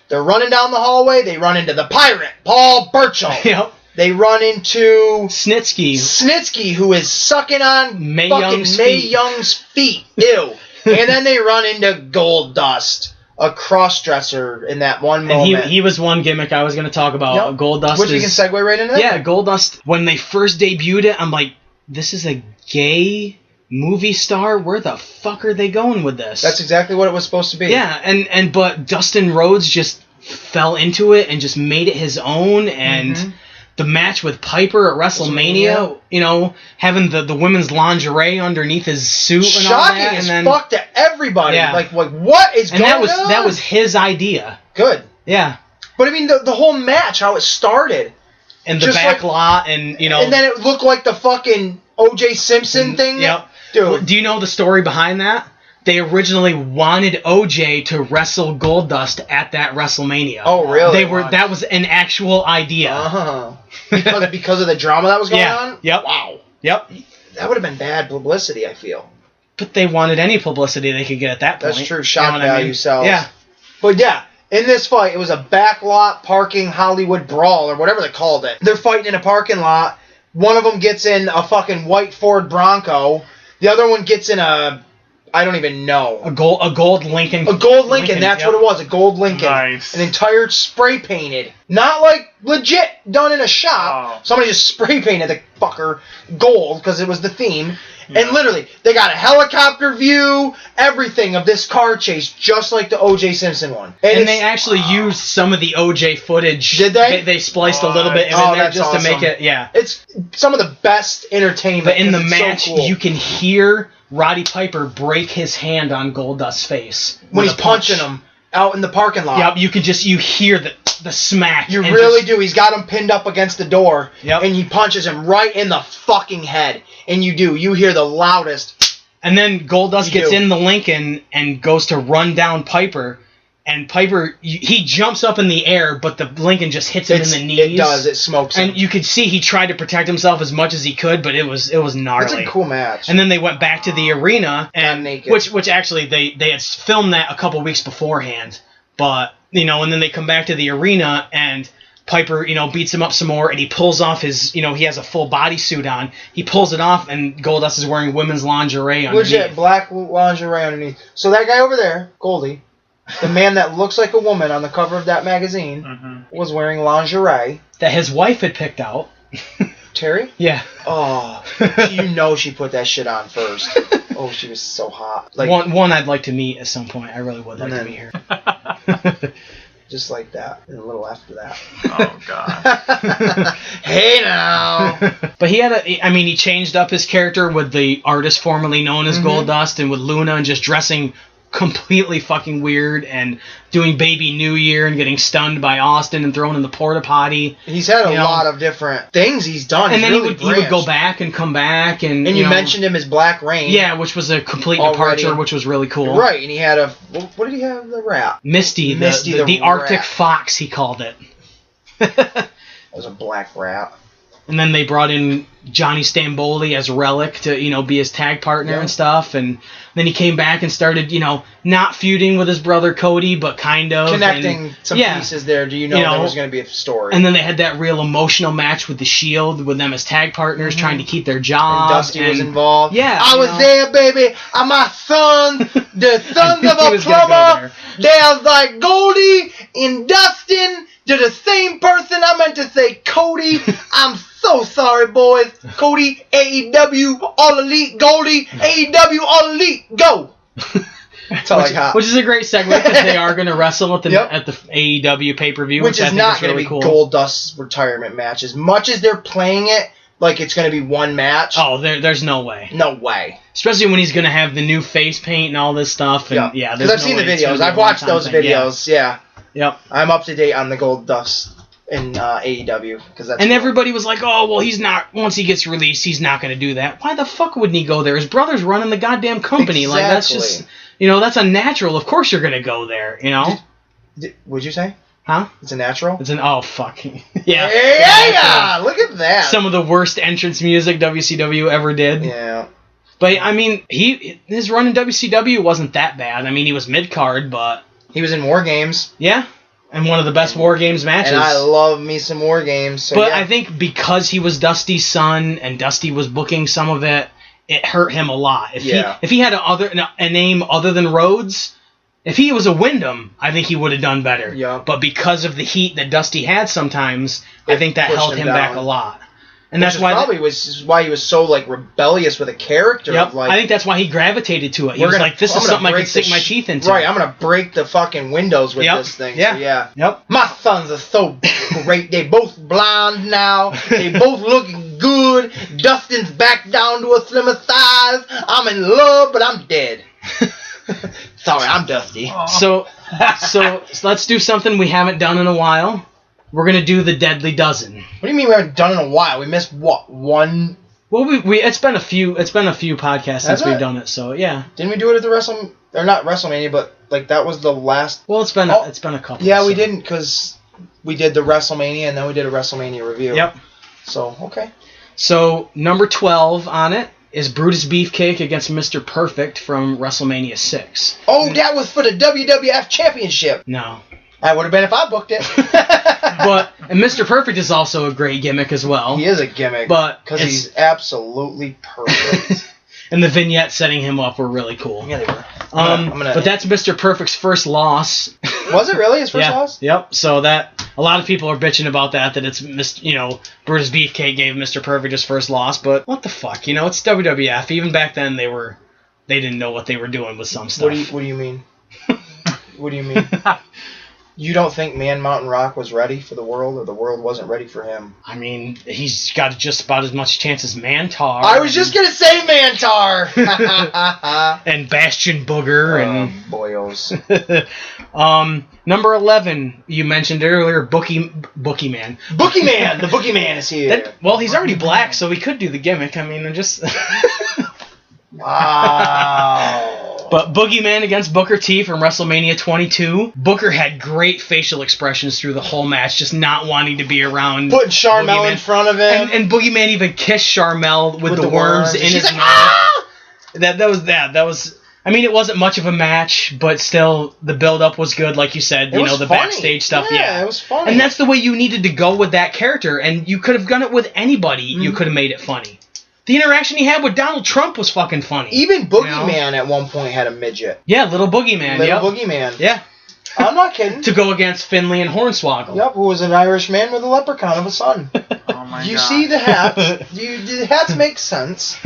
They're running down the hallway. They run into the Pirate, Paul Burchill. Yep. They run into Snitsky. who is sucking on Mae fucking Young's Mae feet. Young's feet. Ew. And then they run into Gold Dust, a cross-dresser in that one And moment. he was one gimmick I was going to talk about. Yep. Goldust Which we can segue right into that? Yeah, Goldust, when they first debuted it, I'm like, this is a gay movie star? Where the fuck are they going with this? That's exactly what it was supposed to be. Yeah, but Dustin Rhodes just fell into it and just made it his own, and the match with Piper at WrestleMania, having the women's lingerie underneath his suit and all Shocking that. as and then, fuck to everybody. Yeah. Like what is and going on? that was his idea. Good. Yeah. But I mean, the whole match, how it started. And the Just back like- lot, and And then it looked like the fucking O.J. Simpson thing. Yep. Dude. Do you know the story behind that? They originally wanted OJ to wrestle Goldust at that WrestleMania. Oh, really? That was an actual idea. Uh-huh. Because of the drama that was going on? Yep. Wow. Yep. That would have been bad publicity, I feel. But they wanted any publicity they could get at that point. That's true. Shock value sells. Yeah. But yeah, in this fight, it was a backlot parking Hollywood brawl, or whatever they called it. They're fighting in a parking lot. One of them gets in a fucking white Ford Bronco. The other one gets in I don't even know. A gold Lincoln. A gold Lincoln, that's what it was, a gold Lincoln. Nice. An entire spray painted. Not like legit done in a shop. Oh. Somebody just spray painted the fucker gold because it was the theme. Yeah. And literally, they got a helicopter view, everything of this car chase, just like the O.J. Simpson one. And they actually used some of the OJ footage. Did they? They spliced a little bit in there that's just awesome. to make it, yeah. It's some of the best entertainment. But in the 'cause it's match, so cool. you can hear Roddy Piper break his hand on Goldust's face. when with he's a punch. punching him out in the parking lot. Yep, you hear the smack. You and really just- do. He's got him pinned up against the door, Yep. and he punches him right in the fucking head. And you hear the loudest. And then Goldust You gets do. in the Lincoln and goes to run down Piper. And Piper, he jumps up in the air, but the Lincoln just hits him in the knees. It does. It smokes him. And you could see he tried to protect himself as much as he could, but it was gnarly. It's a cool match. And then they went back to the arena, and naked. which actually they had filmed that a couple weeks beforehand. But and then they come back to the arena, and Piper beats him up some more, and he pulls off his he has a full bodysuit on. He pulls it off, and Goldust is wearing women's lingerie underneath. Legit black lingerie underneath. So that guy over there, Goldie, the man that looks like a woman on the cover of that magazine, was wearing lingerie. That his wife had picked out. Terry? Yeah. Oh, she put that shit on first. Oh, she was so hot. Like One I'd like to meet at some point. I really would like to meet her. just like that, and a little after that. Oh, God. Hey now. But he changed up his character with the artist formerly known as Goldust, and with Luna, and just dressing completely fucking weird, and doing Baby New Year, and getting stunned by Austin and thrown in the porta potty. He's had a lot of different things he's done. And he's then really he would go back and come back, and you mentioned him as Black Rain. Yeah, which was a complete Already. departure, which was really cool. Right, and he had what did he have? The rap. Misty, the the Arctic rat. Fox, he called it. That was a black rat. And then they brought in Johnny Stamboli as Relic to, be his tag partner and stuff. And then he came back and started, not feuding with his brother Cody, but kind of. Connecting some pieces there. Do you know there was going to be a story? And then they had that real emotional match with the Shield, with them as tag partners, trying to keep their job. And Dusty was involved. Yeah. I was there, baby. I'm my son, the sons of a plumber. They're like Goldie and Dustin. They're the same person. I meant to say Cody. I'm so sorry, boys. Cody, AEW, All Elite, Goldie, AEW, All Elite, go. That's all I got. Which is a great segue, because they are going to wrestle at the AEW pay-per-view, which I is think not is really going to be cool. Goldust's retirement match. As much as they're playing it like it's going to be one match. Oh, there's no way. No way. Especially when he's going to have the new face paint and all this stuff. And because I've seen the videos. I've watched those videos. Yeah. Yep. I'm up to date on the Goldust in AEW. Everybody was like, oh, well, he's not, once he gets released, he's not going to do that. Why the fuck wouldn't he go there? His brother's running the goddamn company. Exactly. Like, that's just, that's unnatural. Of course you're going to go there, What'd you say? Huh? It's a natural? Oh, fuck. Yeah. Yeah, look at that. Some of the worst entrance music WCW ever did. Yeah. But, his run in WCW wasn't that bad. He was mid-card, but... He was in War Games. Yeah. And one of the best War Games matches. And I love me some War Games. So but I think because he was Dusty's son and Dusty was booking some of it, it hurt him a lot. If he had a name other than Rhodes, if he was a Wyndham, I think he would have done better. Yeah. But because of the heat that Dusty had sometimes, I think that held him back a lot. And that's why why he was so rebellious with a character. Yep. I think that's why he gravitated to it. He was like, this is something I can sink my teeth into. Right, I'm gonna break the fucking windows with this thing. Yeah. So yeah. Yep. My sons are so great. They both blonde now. They both looking good. Dustin's back down to a slimmer size. I'm in love, but I'm dead. Sorry, I'm Dusty. So let's do something we haven't done in a while. We're going to do the Deadly Dozen. What do you mean we haven't done it in a while? We missed, what, one Well, it's been a few podcasts since we've done it, so yeah. Didn't we do it at the not WrestleMania, but like that was the last. Well, it's been a couple. Yeah, we didn't because we did the WrestleMania and then we did a WrestleMania review. Yep. So okay. So number 12 on it is Brutus Beefcake against Mr. Perfect from WrestleMania 6. Oh, that was for the WWF Championship. No. That would have been if I booked it. And Mr. Perfect is also a great gimmick as well. He is a gimmick, because he's absolutely perfect. And the vignettes setting him up were really cool. Yeah, they were. But that's Mr. Perfect's first loss. Was it really his first loss? Yep. So that a lot of people are bitching about that it's Brutus Beefcake gave Mr. Perfect his first loss, but what the fuck? It's WWF. Even back then they didn't know what they were doing with some stuff. What do you mean? What do you mean? You don't think Man Mountain Rock was ready for the world, or the world wasn't ready for him? I mean, he's got just about as much chance as Mantar. I was just going to say Mantar! And Bastion Booger. And boyos. Number 11, you mentioned earlier, Boogeyman. Boogeyman! The Boogeyman is here. He's already black, so we could do the gimmick. I mean, just... Wow. But Boogeyman against Booker T from WrestleMania 22. Booker had great facial expressions through the whole match, just not wanting to be around. Putting Charmel in front of him. And Boogeyman even kissed Charmel with the worms in his mouth. Ah! That was. I mean, it wasn't much of a match, but still, the build-up was good, like you said. The funny. Backstage stuff. Yeah, it was funny. And that's the way you needed to go with that character, and you could have done it with anybody. Mm-hmm. You could have made it funny. The interaction he had with Donald Trump was fucking funny. Even Boogeyman at one point had a midget. Yeah, little Boogeyman. Boogeyman. Yeah. I'm not kidding. To go against Finley and Hornswoggle. Yep, who was an Irish man with a leprechaun of a son. Oh my God. You see the hats. The hats make sense.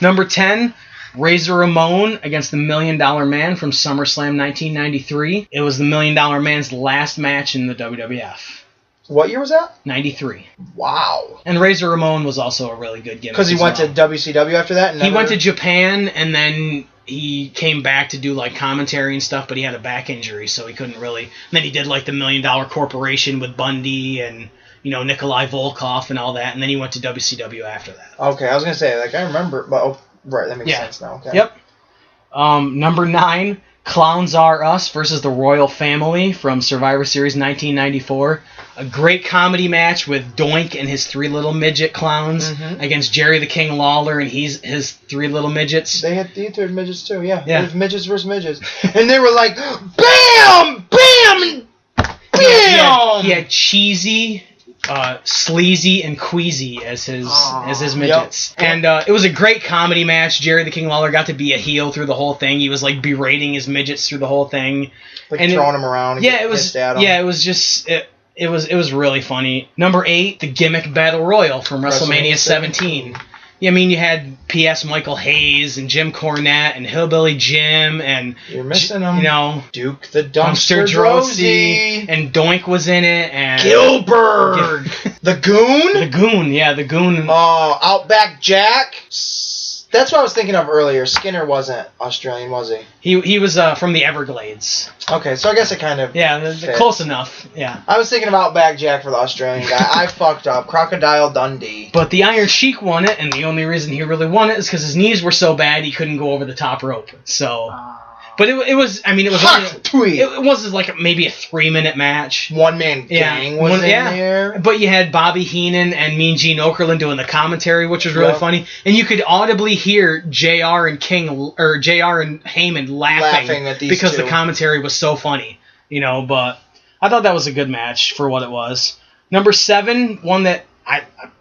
Number 10, Razor Ramon against the $1 Million Man from SummerSlam 1993. It was the $1 Million Man's last match in the WWF. What year was that? 93. Wow. And Razor Ramon was also a really good gimmick. Because he went to WCW after that? He went to Japan, and then he came back to do like commentary and stuff, but he had a back injury, so he couldn't really... And then he did like the $1 Million Corporation with Bundy and, Nikolai Volkov and all that, and then he went to WCW after that. Okay, I was going to say, I remember, but... right, that makes sense now. Okay. Yep. Number 9... Clowns Are Us versus the Royal Family from Survivor Series 1994. A great comedy match with Doink and his 3 little midget clowns against Jerry the King Lawler and his 3 little midgets. They had midgets too, yeah. It was midgets versus midgets. And they were like, BAM! BAM! BAM! He had Cheesy, Sleazy, and Queasy as his midgets. Yep. And it was a great comedy match. Jerry the King Lawler got to be a heel through the whole thing. He was like berating his midgets through the whole thing. Like throwing them around and getting pissed at them. Yeah, it was just... It was really funny. Number 8, the Gimmick Battle Royal from WrestleMania 17. Yeah, I mean, you had P.S. Michael Hayes and Jim Cornette and Hillbilly Jim and... You're missing them. Duke the Dumpster Droese. And Doink was in it. And Gilbert! The Goon? The Goon, yeah, the Goon. Oh, Outback Jack? That's what I was thinking of earlier. Skinner wasn't Australian, was he? He was from the Everglades. Okay, so I guess it kind of close enough. Yeah. I was thinking of Outback Jack for the Australian guy. I fucked up. Crocodile Dundee. But the Iron Sheik won it, and the only reason he really won it is because his knees were so bad he couldn't go over the top rope. So... But it was it was like maybe a 3-minute match. One-man gang was in there. But you had Bobby Heenan and Mean Gene Okerlund doing the commentary, which was really funny. And you could audibly hear JR and Heyman laughing at these because the commentary was so funny. But I thought that was a good match for what it was. Number 7, one that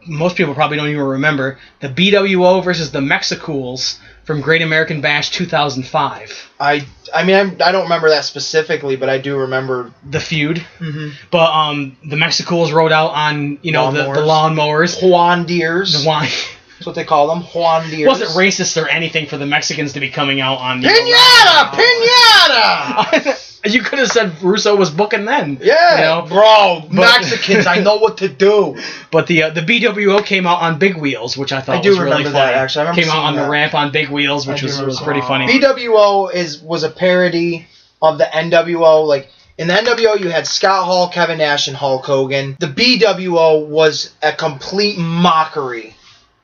most people probably don't even remember, the BWO versus the Mexicools from Great American Bash 2005. I mean, I don't remember that specifically, but I do remember the feud. Mm-hmm. But the Mexicools rode out on the lawnmowers. Juan Deers. That's what they call them, Juan Deers. It wasn't racist or anything for the Mexicans to be coming out on... Piñata! Piñata! You could have said Russo was booking then. Yeah, bro. Mexicans, I know what to do. But the BWO came out on big wheels, which I thought was really funny. That, actually. I remember came out on the ramp on big wheels, which was pretty funny. BWO was a parody of the NWO. Like, in the NWO, you had Scott Hall, Kevin Nash, and Hulk Hogan. The BWO was a complete mockery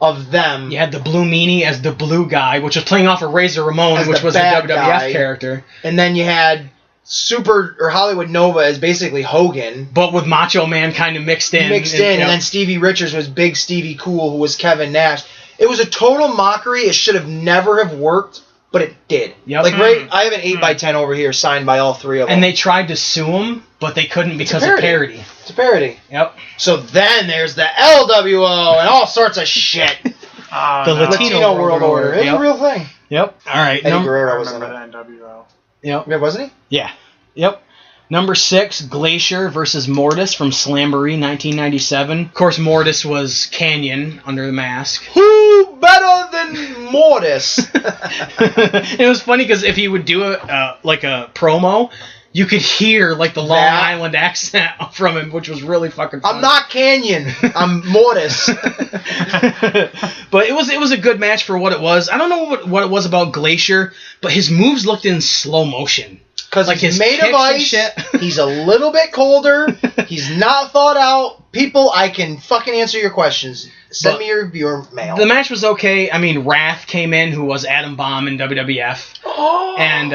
of them. You had the Blue Meanie as the blue guy, which was playing off of Razor Ramon, which was a WWF character. And then you had Hollywood Nova as basically Hogan. But with Macho Man kind of mixed in. And then Stevie Richards was Big Stevie Cool, who was Kevin Nash. It was a total mockery. It should have never have worked, but it did. Yep. Like, I have an 8x10 over here signed by all three of them. And they tried to sue him, but they couldn't because of parody. It's a parody. Yep. So then there's the LWO and all sorts of shit. The Latino World Order. It's a real thing. Yep. All right. Eddie Guerrero was in the it. NWO. Yep. Yeah, wasn't he? Yeah. Yep. Number 6, Glacier versus Mortis from Slamboree, 1997. Of course, Mortis was Canyon under the mask. Who better than Mortis? It was funny because if he would do a promo, you could hear like the Long Island accent from him, which was really fucking funny. I'm not Canyon. I'm Mortis. But it was a good match for what it was. I don't know what it was about Glacier, but his moves looked in slow motion. Because like he's made of ice, he's a little bit colder, he's not thought out. People, I can fucking answer your questions. Send me your mail. The match was okay. I mean, Wrath came in, who was Adam Bomb in WWF. Oh. And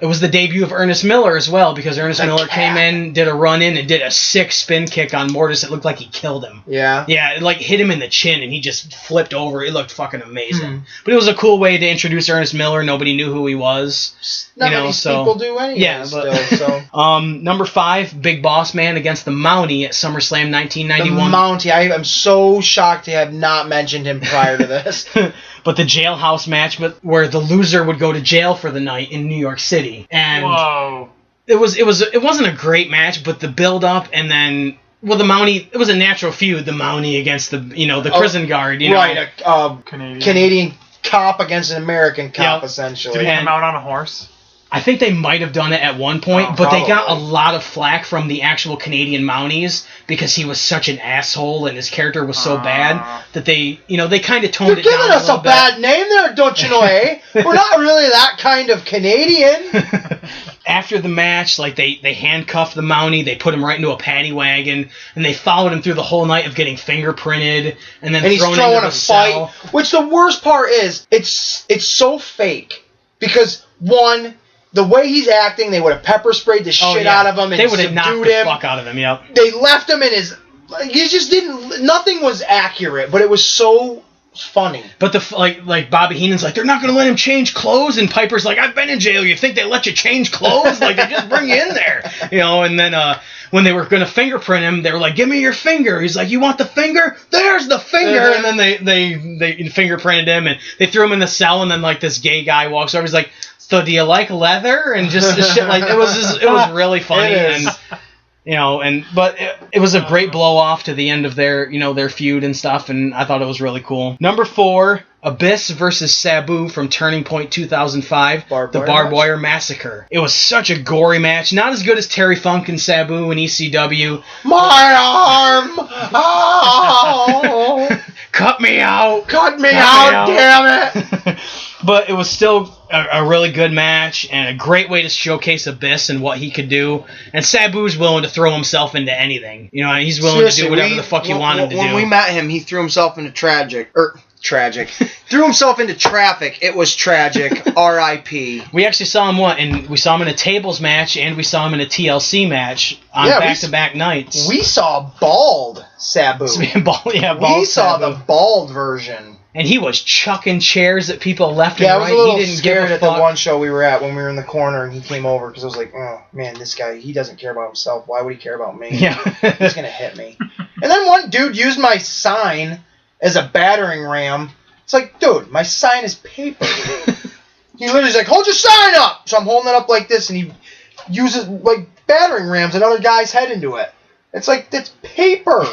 it was the debut of Ernest Miller as well, because Ernest Miller came in, did a run-in, and did a sick spin kick on Mortis. It looked like he killed him. Yeah. Yeah, it like hit him in the chin, and he just flipped over. It looked fucking amazing. But it was a cool way to introduce Ernest Miller. Nobody knew who he was. None of these people do anything. Yeah, but number 5, Big Boss Man against the Mountie at SummerSlam 1991. The Mountie. I am so shocked to have not mentioned him prior to this. But the jailhouse match, where the loser would go to jail for the night in New York City, and whoa, it wasn't a great match, but the build up and then the Mountie, it was a natural feud, the Mountie against the prison guard, right, a Canadian cop against an American cop, essentially. Did he come out on a horse? I think they might have done it at one point, but they got a lot of flack from the actual Canadian Mounties because he was such an asshole and his character was so bad that they kind of toned it down. You're giving us a bad name there, don't you know, eh? We're not really that kind of Canadian. After the match, like they handcuffed the Mountie, they put him right into a paddy wagon, and they followed him through the whole night of getting fingerprinted and then he's thrown throwing into the cell. Which the worst part is, it's so fake because one, the way he's acting, they would have pepper sprayed the shit out of him and they would have knocked the fuck out of him. Yep. They left him in his. He just didn't. Nothing was accurate, but it was so funny. But like Bobby Heenan's like, they're not going to let him change clothes, and Piper's like, I've been in jail. You think they let you change clothes? Like, they just bring you in there, And then when they were going to fingerprint him, they were like, give me your finger. He's like, you want the finger? There's the finger. And then they fingerprinted him, and they threw him in the cell, and then like this gay guy walks over. He's like, so do you like leather? And just the shit like it was really funny. But it was a great blow off to the end of their feud and stuff, and I thought it was really cool. Number 4, Abyss versus Sabu from Turning Point 2005, the Barbed Wire Massacre. It was such a gory match, not as good as Terry Funk and Sabu and ECW. My arm! Oh! Cut me out! Cut me out, damn it! But it was still a really good match and a great way to showcase Abyss and what he could do. And Sabu's willing to throw himself into anything. He's willing to do whatever the fuck you want him to do. When we met him, he threw himself into tragic. Threw himself into traffic. It was tragic. R.I.P. We actually saw him we saw him in a tables match and we saw him in a TLC match on back-to-back nights. We saw bald Sabu. We saw the bald version. And he was chucking chairs at people left and right. I was a little he didn't scared give a at fuck. the one show we were at when we were in the corner and he came over because I was like, oh, man, this guy, he doesn't care about himself. Why would he care about me? Yeah. He's going to hit me. And then one dude used my sign as a battering ram. It's like, dude, my sign is paper. He literally's like, hold your sign up! So I'm holding it up like this and he uses, like, battering rams another guy's head into it. It's like, it's paper.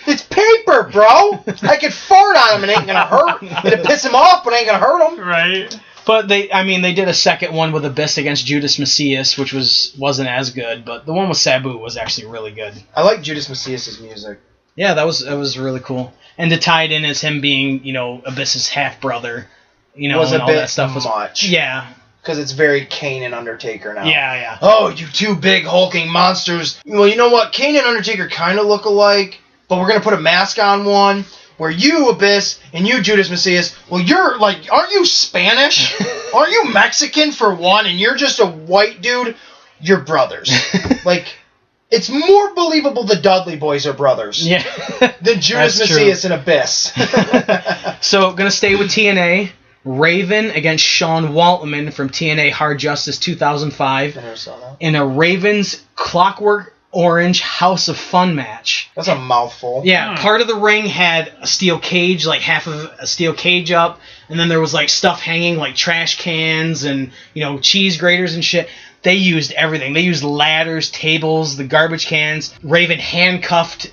It's paper, bro. I could fart on him and it ain't gonna hurt. It'll piss him off, but it ain't gonna hurt him. Right. But they did a second one with Abyss against Judas Messias, which wasn't as good, but the one with Sabu was actually really good. I like Judas Messias' music. Yeah, that was really cool. And to tie it in as him being, Abyss's half brother, was and a all bit that stuff was much. Yeah. Because it's very Kane and Undertaker now. Yeah. Oh, you two big hulking monsters. Well, you know what? Kane and Undertaker kind of look alike. But we're going to put a mask on one. where you, Abyss, and you, Judas Macias, well, you're like, aren't you Spanish? Aren't you Mexican for one, and you're just a white dude? You're brothers. Like, it's more believable the Dudley Boys are brothers than Judas Macias and Abyss. So, gonna stay with TNA. Raven against Sean Waltman from TNA Hard Justice 2005 I never saw that. in a Ravens Clockwork Orange House of Fun match. That's a mouthful. Yeah, part of the ring had a steel cage, like half of a steel cage up, and then there was like stuff hanging, like trash cans and, you know, cheese graters and shit. They used everything. They used ladders, tables, the garbage cans. Raven handcuffed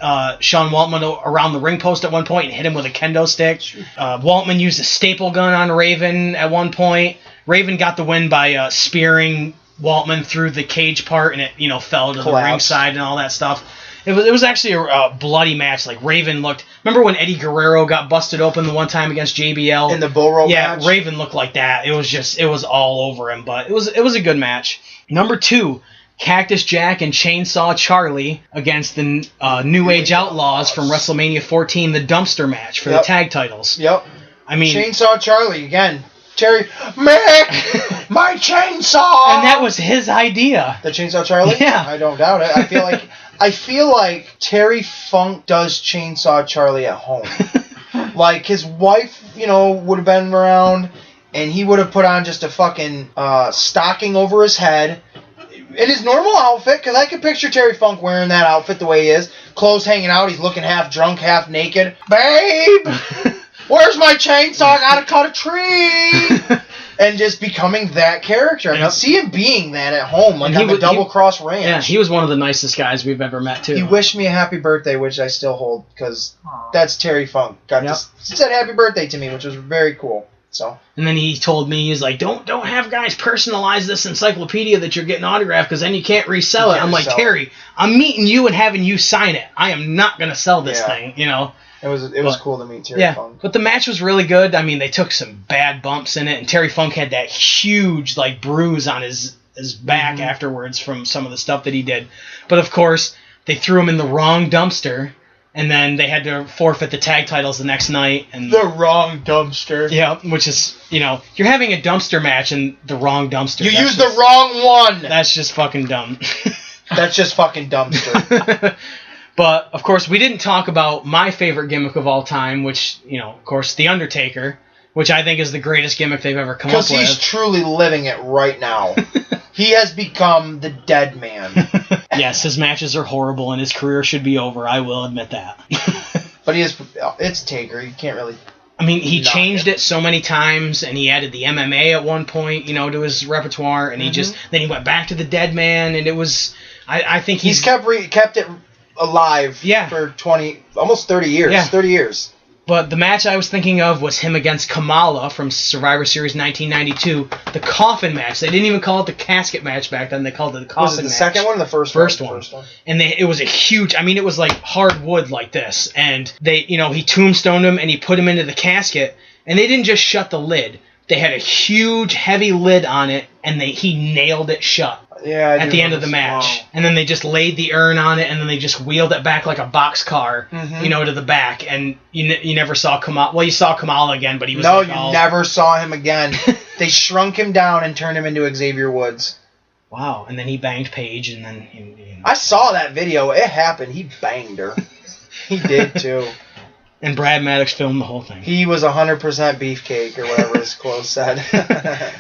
Sean Waltman around the ring post at one point and hit him with a kendo stick. Waltman used a staple gun on Raven at one point. Raven got the win by spearing Waltman through the cage part, and it, you know, fell to the ringside and all that stuff. It was actually a bloody match. Like, Raven looked... Remember when Eddie Guerrero got busted open the one time against JBL? In the bull rope match? Yeah, Raven looked like that. It was all over him, but it was a good match. Number 2, Cactus Jack and Chainsaw Charlie against the New Age Outlaws from WrestleMania 14, the dumpster match for the tag titles. Yep. I mean... Chainsaw Charlie, again. Terry, Mick, my chainsaw! And that was his idea. The Chainsaw Charlie? Yeah. I don't doubt it. I feel like Terry Funk does Chainsaw Charlie at home. Like, his wife, you know, would have been around, and he would have put on just a fucking stocking over his head in his normal outfit, because I could picture Terry Funk wearing that outfit the way he is. Clothes hanging out, he's looking half drunk, half naked. Babe! Where's my chainsaw? I gotta cut a tree! And just becoming that character. I can see him being that at home, like on the Double Cross Ranch. Yeah, he was one of the nicest guys we've ever met, too. He wished me a happy birthday, which I still hold, because that's Terry Funk. He said happy birthday to me, which was very cool. So. And then he told me, he's like, don't have guys personalize this encyclopedia that you're getting autographed, because then you can't resell it. I'm like, Terry, I'm meeting you and having you sign it. I am not going to sell this thing, you know. It was cool to meet Terry Funk. But the match was really good. I mean, they took some bad bumps in it, and Terry Funk had that huge, like, bruise on his back afterwards from some of the stuff that he did. But, of course, they threw him in the wrong dumpster, and then they had to forfeit the tag titles the next night. And the wrong dumpster. Yeah, which is, you know, you're having a dumpster match in the wrong dumpster. You used the wrong one! That's just fucking dumb. That's just fucking dumpster. But, of course, we didn't talk about my favorite gimmick of all time, which, you know, of course, The Undertaker, which I think is the greatest gimmick they've ever come up with. Because he's truly living it right now. He has become the dead man. Yes, his matches are horrible, and his career should be over. I will admit that. But it's Taker. You can't really... I mean, he changed it so many times, and he added the MMA at one point, you know, to his repertoire, and then he went back to the dead man, and it was... I think he's kept it alive for almost 30 years. Yeah. 30 years. But the match I was thinking of was him against Kamala from Survivor Series 1992, the coffin match. They didn't even call it the casket match back then. They called it the coffin match. Was it the second one or the first one? First one. And it was a huge... I mean, it was like hard wood like this. And they, you know, he tombstoned him and he put him into the casket. And they didn't just shut the lid. They had a huge, heavy lid on it, and he nailed it shut. Yeah, at the end of the match. Wow. And then they just laid the urn on it, and then they just wheeled it back like a boxcar, you know, to the back. And you never saw Kamala. Well, you saw Kamala again, but he was never saw him again. They shrunk him down and turned him into Xavier Woods. Wow. And then he banged Paige, and then... You know. I saw that video. It happened. He banged her. He did, too. And Brad Maddox filmed the whole thing. He was 100% beefcake, or whatever his clothes said.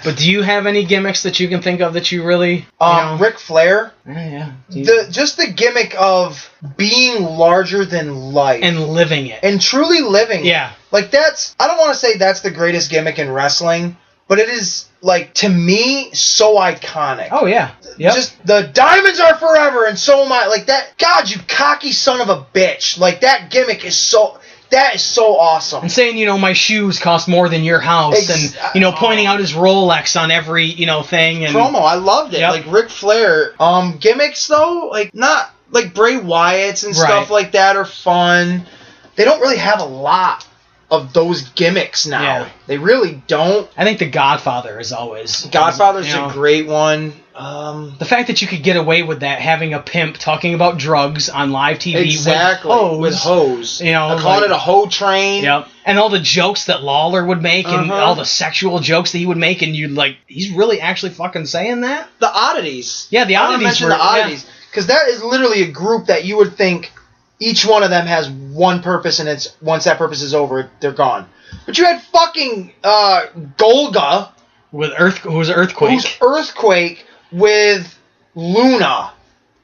But do you have any gimmicks that you can think of that you really... Ric Flair. Yeah. Just the gimmick of being larger than life. And living it. And truly living it. Yeah. Like, that's... I don't want to say that's the greatest gimmick in wrestling, but it is, like, to me, so iconic. Oh, yeah. Yep. Just, the diamonds are forever, and so am I. Like, that... God, you cocky son of a bitch. Like, that gimmick is so... That is so awesome. And saying, you know, my shoes cost more than your house, and, you know, pointing out his Rolex on every, you know, thing. And promo, I loved it. Yep. Like, Ric Flair. Gimmicks, though, like, not, like, Bray Wyatt's and stuff like that are fun. They don't really have a lot of those gimmicks now. Yeah. They really don't. I think The Godfather is always... Godfather's a great one. The fact that you could get away with that, having a pimp talking about drugs on live TV with hoes. You know, calling it a hoe train. Yep. And all the jokes that Lawler would make and all the sexual jokes that he would make, and you'd like, he's really actually fucking saying that? The Oddities. Yeah, the Oddities. I mention the Oddities. Because that is literally a group that you would think each one of them has one purpose, and it's once that purpose is over, they're gone. But you had fucking Golga. Who's Earthquake with Luna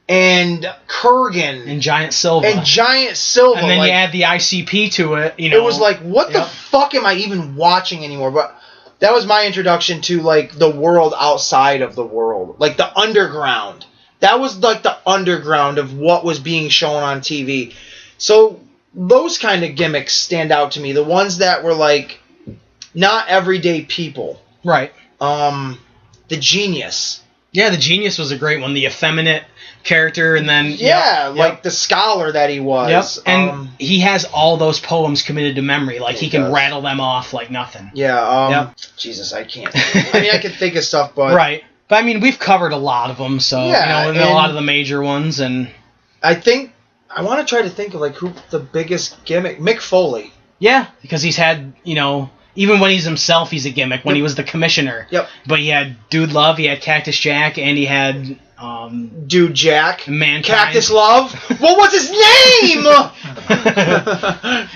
and Kurgan and Giant Silva. And then you add the ICP to it. You know, it was like, what the fuck am I even watching anymore? But that was my introduction to like the world outside of the world, like the underground. That was like the underground of what was being shown on TV. So those kind of gimmicks stand out to me. The ones that were like not everyday people. Right. The Genius. Yeah, the Genius was a great one. The effeminate character, and then like the scholar that he was. Yep. And he has all those poems committed to memory. Like he can rattle them off like nothing. Yeah. Jesus, I can't. I mean, I can think of stuff, but right. But I mean, we've covered a lot of them, so you know, and a lot of the major ones, and I think I want to try to think of like who the biggest gimmick. Mick Foley. Yeah, because he's had, you know, even when he's himself, he's a gimmick. When he was the commissioner. Yep. But he had Dude Love, he had Cactus Jack, and he had Dude Jack, Mankind. Cactus Love. What was his name?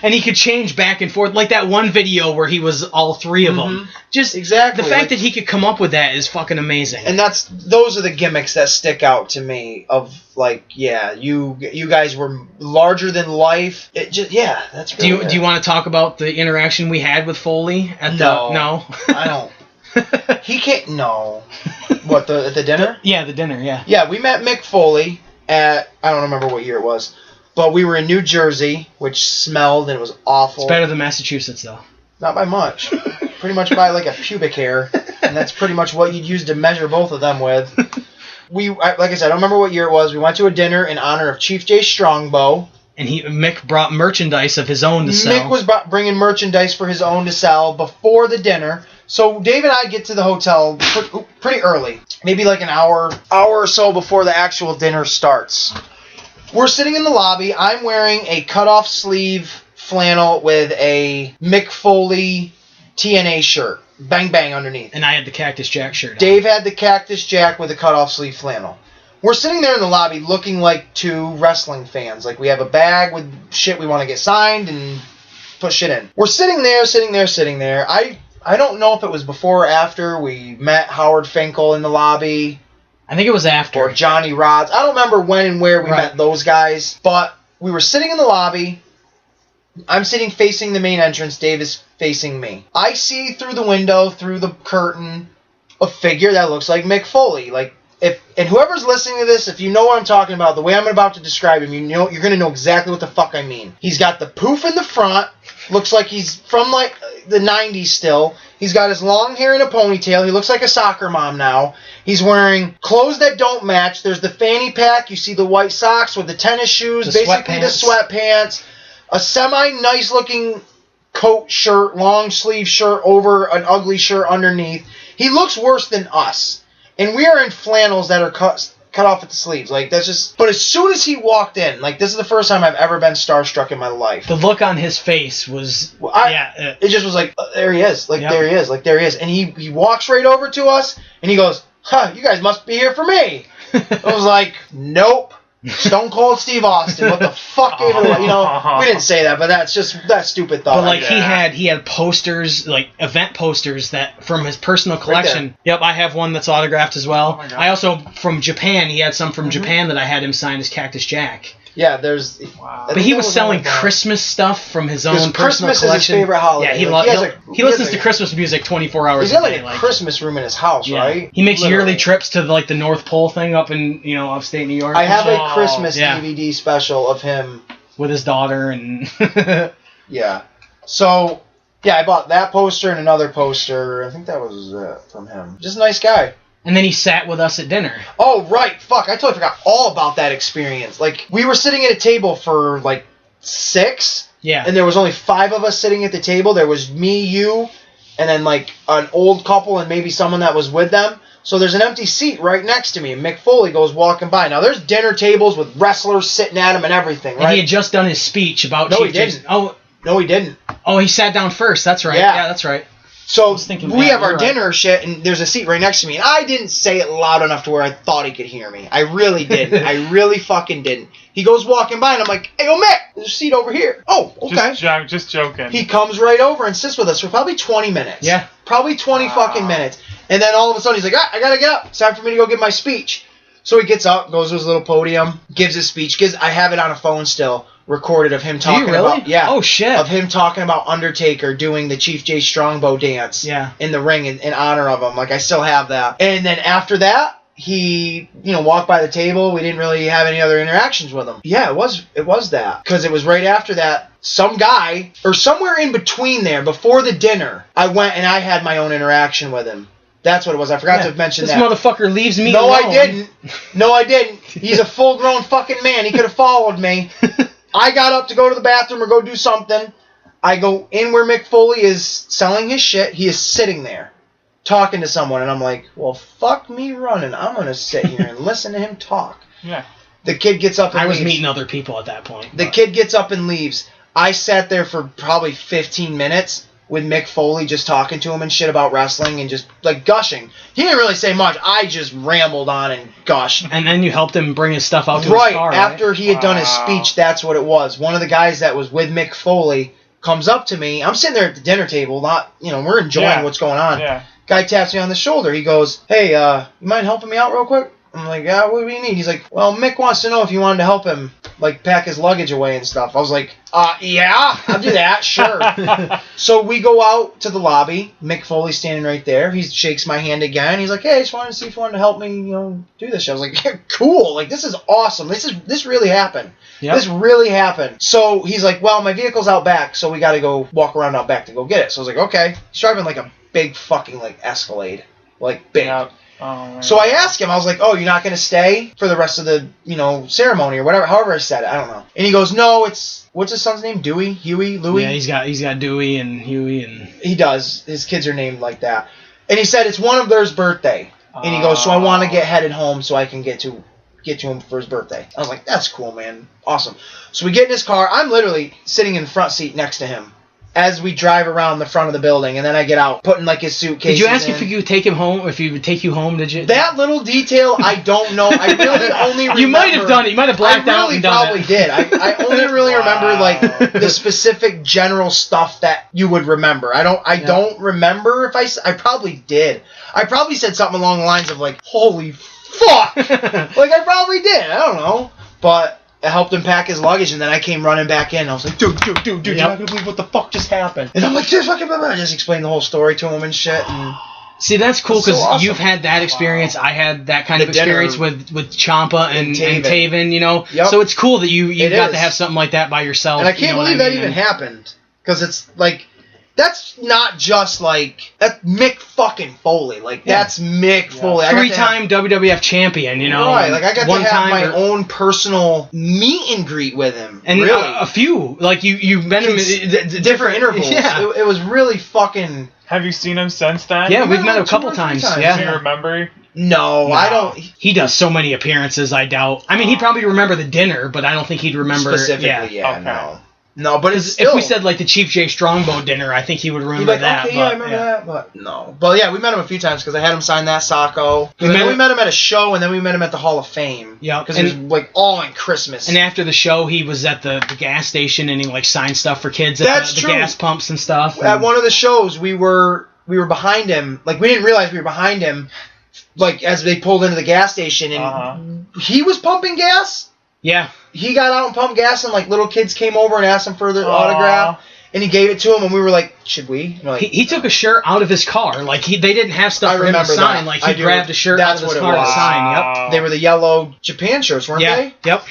And he could change back and forth, like that one video where he was all three of them. Just exactly the fact that he could come up with that is fucking amazing. And those are the gimmicks that stick out to me. Of like, you guys were larger than life. It just that's. Really do you want to talk about the interaction we had with Foley at no, I don't. He can't. No. What, at the dinner? The dinner. Yeah. Yeah, we met Mick Foley at, I don't remember what year it was, but we were in New Jersey, which smelled and it was awful. It's better than Massachusetts, though. Not by much. Pretty much by like a pubic hair, and that's pretty much what you'd use to measure both of them with. Like I said, I don't remember what year it was. We went to a dinner in honor of Chief J Strongbow. And Mick brought merchandise of his own to sell. Mick was bringing merchandise for his own to sell before the dinner. So Dave and I get to the hotel pretty early, maybe like an hour or so before the actual dinner starts. We're sitting in the lobby. I'm wearing a cutoff sleeve flannel with a Mick Foley TNA shirt. Bang bang underneath. And I had the Cactus Jack shirt on. Dave had the Cactus Jack with a cutoff sleeve flannel. We're sitting there in the lobby looking like two wrestling fans. Like we have a bag with shit we want to get signed and put shit in. We're sitting there. I don't know if it was before or after we met Howard Finkel in the lobby. I think it was after. Or Johnny Rods. I don't remember when and where we met those guys. But we were sitting in the lobby. I'm sitting facing the main entrance. Dave is facing me. I see through the window, through the curtain, a figure that looks like Mick Foley. And whoever's listening to this, if you know what I'm talking about, the way I'm about to describe him, you're going to know exactly what the fuck I mean. He's got the poof in the front. Looks like he's from like the 90s still. He's got his long hair in a ponytail. He looks like a soccer mom now. He's wearing clothes that don't match. There's the fanny pack. You see the white socks with the tennis shoes. The sweatpants. A semi-nice looking coat shirt, long sleeve shirt over an ugly shirt underneath. He looks worse than us. And we are in flannels that are cut off at the sleeves. Like, that's just... But as soon as he walked in, like, this is the first time I've ever been starstruck in my life. The look on his face was... It just was like, there he is. Like, there he is. Like, there he is. And he walks right over to us, and he goes, you guys must be here for me. I was like, nope. Stone Cold Steve Austin. What the fuck gave it away? You know, we didn't say that, but that's just that stupid thought. But like he had posters, like event posters that from his personal collection. Right. Yep, I have one that's autographed as well. Oh, I also from Japan. He had some from Japan that I had him sign as Cactus Jack. Yeah, there's. Wow. But he was selling Christmas stuff from his own personal Christmas collection. Is his favorite holiday. Yeah, he listens to Christmas music 24 hours a day. He's got like a Christmas room in his house, right? He makes yearly trips to like the North Pole thing up in upstate New York. I have a Christmas DVD special of him with his daughter and. Yeah. So I bought that poster and another poster. I think that was from him. Just a nice guy. And then he sat with us at dinner. Oh, right. Fuck. I totally forgot all about that experience. Like, we were sitting at a table for, like, 6, Yeah. And there was only 5 of us sitting at the table. There was me, you, and then like an old couple and maybe someone that was with them. So there's an empty seat right next to me, and Mick Foley goes walking by. Now there's dinner tables with wrestlers sitting at him and everything, right? And he had just done his speech about No, Chief he didn't. Jason. Oh, no, he didn't. Oh, he sat down first. That's right. Yeah, that's right. So thinking, we have our you're dinner shit, and there's a seat right next to me. And I didn't say it loud enough to where I thought he could hear me. I really didn't. I really fucking didn't. He goes walking by, and I'm like, hey, yo, Mick, there's a seat over here. Oh, okay. Just joking. He comes right over and sits with us for probably 20 minutes. Yeah. Probably 20 fucking minutes. And then all of a sudden, he's like, I gotta get up. It's time for me to go give my speech. So he gets up, goes to his little podium, gives his speech. I have it on a phone still, recorded of him talking about... Yeah. Oh, shit. Of him talking about Undertaker doing the Chief J Strongbow dance in the ring in honor of him. Like, I still have that. And then after that, he, walked by the table. We didn't really have any other interactions with him. Yeah, it was that. Because it was right after that, some guy, or somewhere in between there, before the dinner, I went and I had my own interaction with him. That's what it was. I forgot to mention this that. This motherfucker leaves me alone. alone. No, I didn't. He's a full-grown fucking man. He could have followed me. I got up to go to the bathroom or go do something. I go in where Mick Foley is selling his shit. He is sitting there talking to someone, and I'm like, well, fuck me running. I'm going to sit here and listen to him talk. Yeah. The kid gets up and leaves. I was meeting other people at that point. The kid gets up and leaves. I sat there for probably 15 minutes with Mick Foley just talking to him and shit about wrestling and just, like, gushing. He didn't really say much. I just rambled on and gushed. And then you helped him bring his stuff out to his car, right? After he had done his speech, that's what it was. One of the guys that was with Mick Foley comes up to me. I'm sitting there at the dinner table, not, we're enjoying what's going on. Yeah. Guy taps me on the shoulder. He goes, hey, you mind helping me out real quick? I'm like, yeah, what do you need? He's like, well, Mick wants to know if you wanted to help him, like, pack his luggage away and stuff. I was like, yeah, I'll do that, sure. So we go out to the lobby. Mick Foley's standing right there. He shakes my hand again. He's like, hey, I just wanted to see if you wanted to help me, do this. I was like, yeah, cool. Like, this is awesome. This really happened. Yep. This really happened. So he's like, well, my vehicle's out back, so we got to go walk around out back to go get it. So I was like, okay. He's driving, like, a big fucking, like, Escalade. Like, big. Yep. Oh, so I asked him, I was like, oh, you're not going to stay for the rest of the, ceremony or whatever, however I said it, I don't know. And he goes, no, what's his son's name? Dewey? Huey? Louie? Yeah, he's got Dewey and Huey and... He does. His kids are named like that. And he said, it's one of theirs birthday. And he goes, so I want to get headed home so I can get to him for his birthday. I was like, that's cool, man. Awesome. So we get in his car. I'm literally sitting in the front seat next to him as we drive around the front of the building, and then I get out, putting, like, his suitcase. Did you ask if he would take him home, if he would take you home, did you? That little detail, I don't know. I really only remember... You might have done it. You might have blacked out and done it. I really probably did. I only really remember, like, the specific general stuff that you would remember. I don't remember if I probably did. I probably said something along the lines of, like, holy fuck! Like, I probably did. I don't know. But... I helped him pack his luggage, and then I came running back in. I was like, dude, you're not going to believe what the fuck just happened. And I'm like, this fucking... I just explained the whole story to him and shit. And see, that's cool, because awesome. You've had that experience. Wow. I had that kind of experience with Ciampa and Taven, Yep. So it's cool that you got to have something like that by yourself. And I can't believe that even happened, because it's like... That's not just, like... That's Mick fucking Foley. Like, that's Mick Foley. 3-time WWF champion, Right, like, I got to have my own personal meet and greet with him. And really. A few. Like, you met him in different intervals. Yeah. It was really fucking... Have you seen him since then? Yeah, we've met him a couple times. Yeah. Do you remember? No, I don't... He does so many appearances, I doubt. I mean, he'd probably remember the dinner, but I don't think he'd remember... Specifically, no. No, but it's still... If we said, like, the Chief J Strongbow dinner, I think he would remember that. Okay, I remember that, but no. But, yeah, we met him a few times, because I had him sign that Sacco. We met him at a show, and then we met him at the Hall of Fame. Yeah. Because it was, like, all in Christmas. And after the show, he was at the gas station, and he, like, signed stuff for kids at the gas pumps and stuff. At one of the shows, we were behind him. Like, we didn't realize we were behind him, like, as they pulled into the gas station, and he was pumping gas? Yeah. He got out and pumped gas, and, like, little kids came over and asked him for their autograph, and he gave it to him, and we were like, should we? Like, he took a shirt out of his car. Like, they didn't have stuff for him to sign. Like, he grabbed a shirt out of his car to sign. Yep. They were the yellow Japan shirts, weren't they? Yep.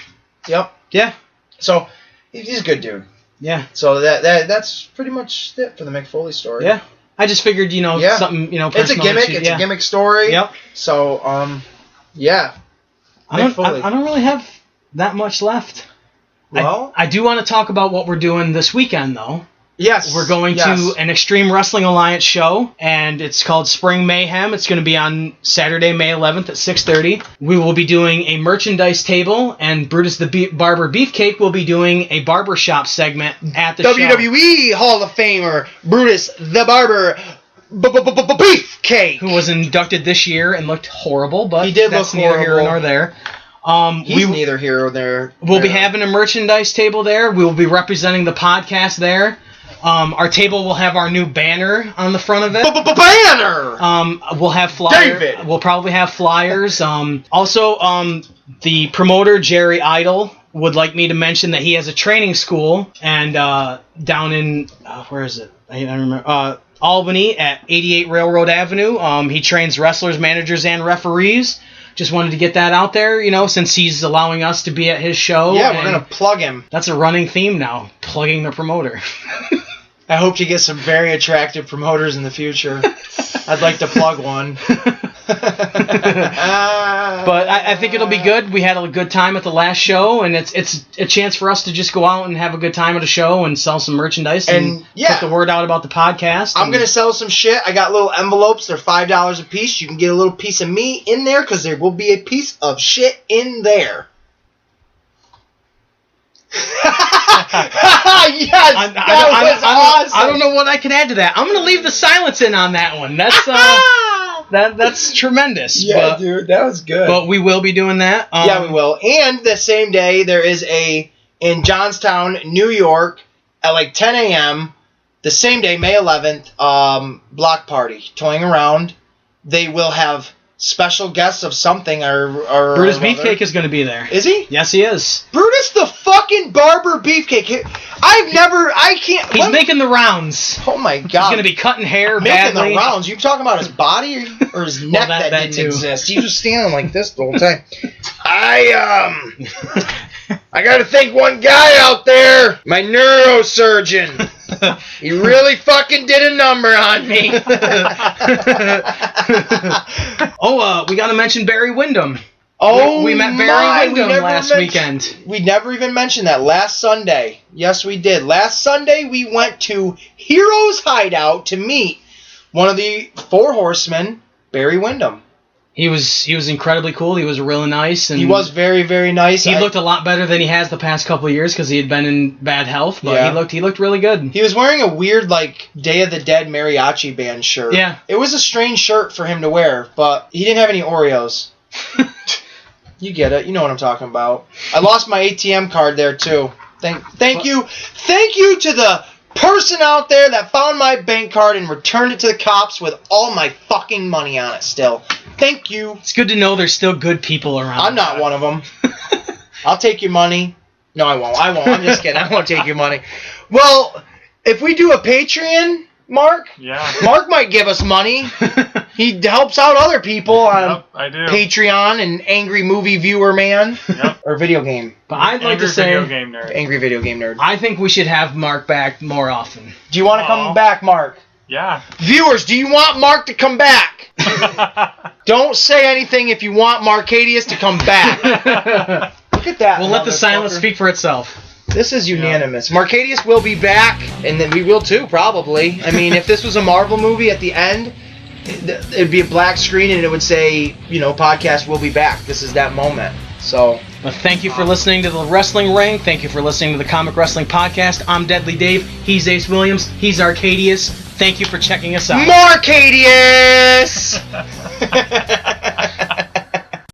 Yeah. So, he's a good dude. Yeah. So, that's pretty much it for the Mick Foley story. Yeah. I just figured, something, personal. It's a gimmick. It's a gimmick story. Yep. So, yeah. I don't really have that much left. Well, I do want to talk about what we're doing this weekend, though. Yes. We're going to an Extreme Wrestling Alliance show, and it's called Spring Mayhem. It's going to be on Saturday, May 11th at 6:30. We will be doing a merchandise table, and Brutus the Barber Beefcake will be doing a barbershop segment at the show. WWE Hall of Famer Brutus the Barber Beefcake, who was inducted this year and looked horrible, but he did that's look neither horrible. here nor there. He's neither here nor there. We'll be having a merchandise table there. We will be representing the podcast there. Our table will have our new banner on the front of it. Banner! We'll have flyers. David! We'll probably have flyers. Also, the promoter, Jerry Idle, would like me to mention that he has a training school and down in, where is it? I don't remember. Albany at 88 Railroad Avenue. He trains wrestlers, managers, and referees. Just wanted to get that out there, since he's allowing us to be at his show. Yeah, we're going to plug him. That's a running theme now, plugging the promoter. I hope to get some very attractive promoters in the future. I'd like to plug one. But I think it'll be good. We had a good time at the last show, and it's a chance for us to just go out and have a good time at a show and sell some merchandise and put the word out about the podcast. I'm going to sell some shit. I got little envelopes. They're $5 a piece. You can get a little piece of me in there because there will be a piece of shit in there. Yes, awesome. I don't know what I can add to that. I'm going to leave the silence in on that one. That's that's tremendous. Yeah, dude, that was good. But we will be doing that. Yeah, we will. And the same day, there is in Johnstown, New York, at like 10 a.m., the same day, May 11th, block party, toying around. They will have special guests of something or Brutus Beefcake is going to be there. Is he? Yes, he is. Brutus the fucking Barber Beefcake. He's making the rounds. Oh my God. He's going to be cutting hair making badly. the rounds. You talking about his body or his neck that didn't exist? He was standing like this the whole time. I got to thank one guy out there, my neurosurgeon. He really fucking did a number on me. We got to mention Barry Windham. Oh, we met Barry Windham last weekend. We never even mentioned that. Last Sunday. Yes, we did. Last Sunday, we went to Heroes Hideout to meet one of the Four Horsemen, Barry Windham. He was incredibly cool. He was really nice. And he was very, very nice. He looked a lot better than he has the past couple of years because he had been in bad health. But he looked really good. He was wearing a weird, Day of the Dead mariachi band shirt. Yeah. It was a strange shirt for him to wear, but he didn't have any Oreos. You get it. You know what I'm talking about. I lost my ATM card there, too. Thank you. Thank you to the person out there that found my bank card and returned it to the cops with all my fucking money on it still. Thank you. It's good to know there's still good people around. I'm not one of them. I'll take your money. No, I won't. I'm just kidding. I won't take your money. Well, if we do a Patreon, Mark, Mark might give us money. He helps out other people on Patreon and Angry Movie Viewer Man or Video Game. But I'd like to say Angry Video Game Nerd. I think we should have Mark back more often. Do you want to come back, Mark? Yeah. Viewers, do you want Mark to come back? Don't say anything if you want Markadius to come back. Look at that. We'll let the silence speak for itself. This is unanimous. Markadius will be back, and then we will too, probably. I mean, if this was a Marvel movie at the end, it'd be a black screen and it would say, podcast will be back. This is that moment. So. Well, thank you for listening to The Wrestling Ring. Thank you for listening to the Comic Wrestling Podcast. I'm Deadly Dave. He's Ace Williams. He's Arcadius. Thank you for checking us out. Markadius!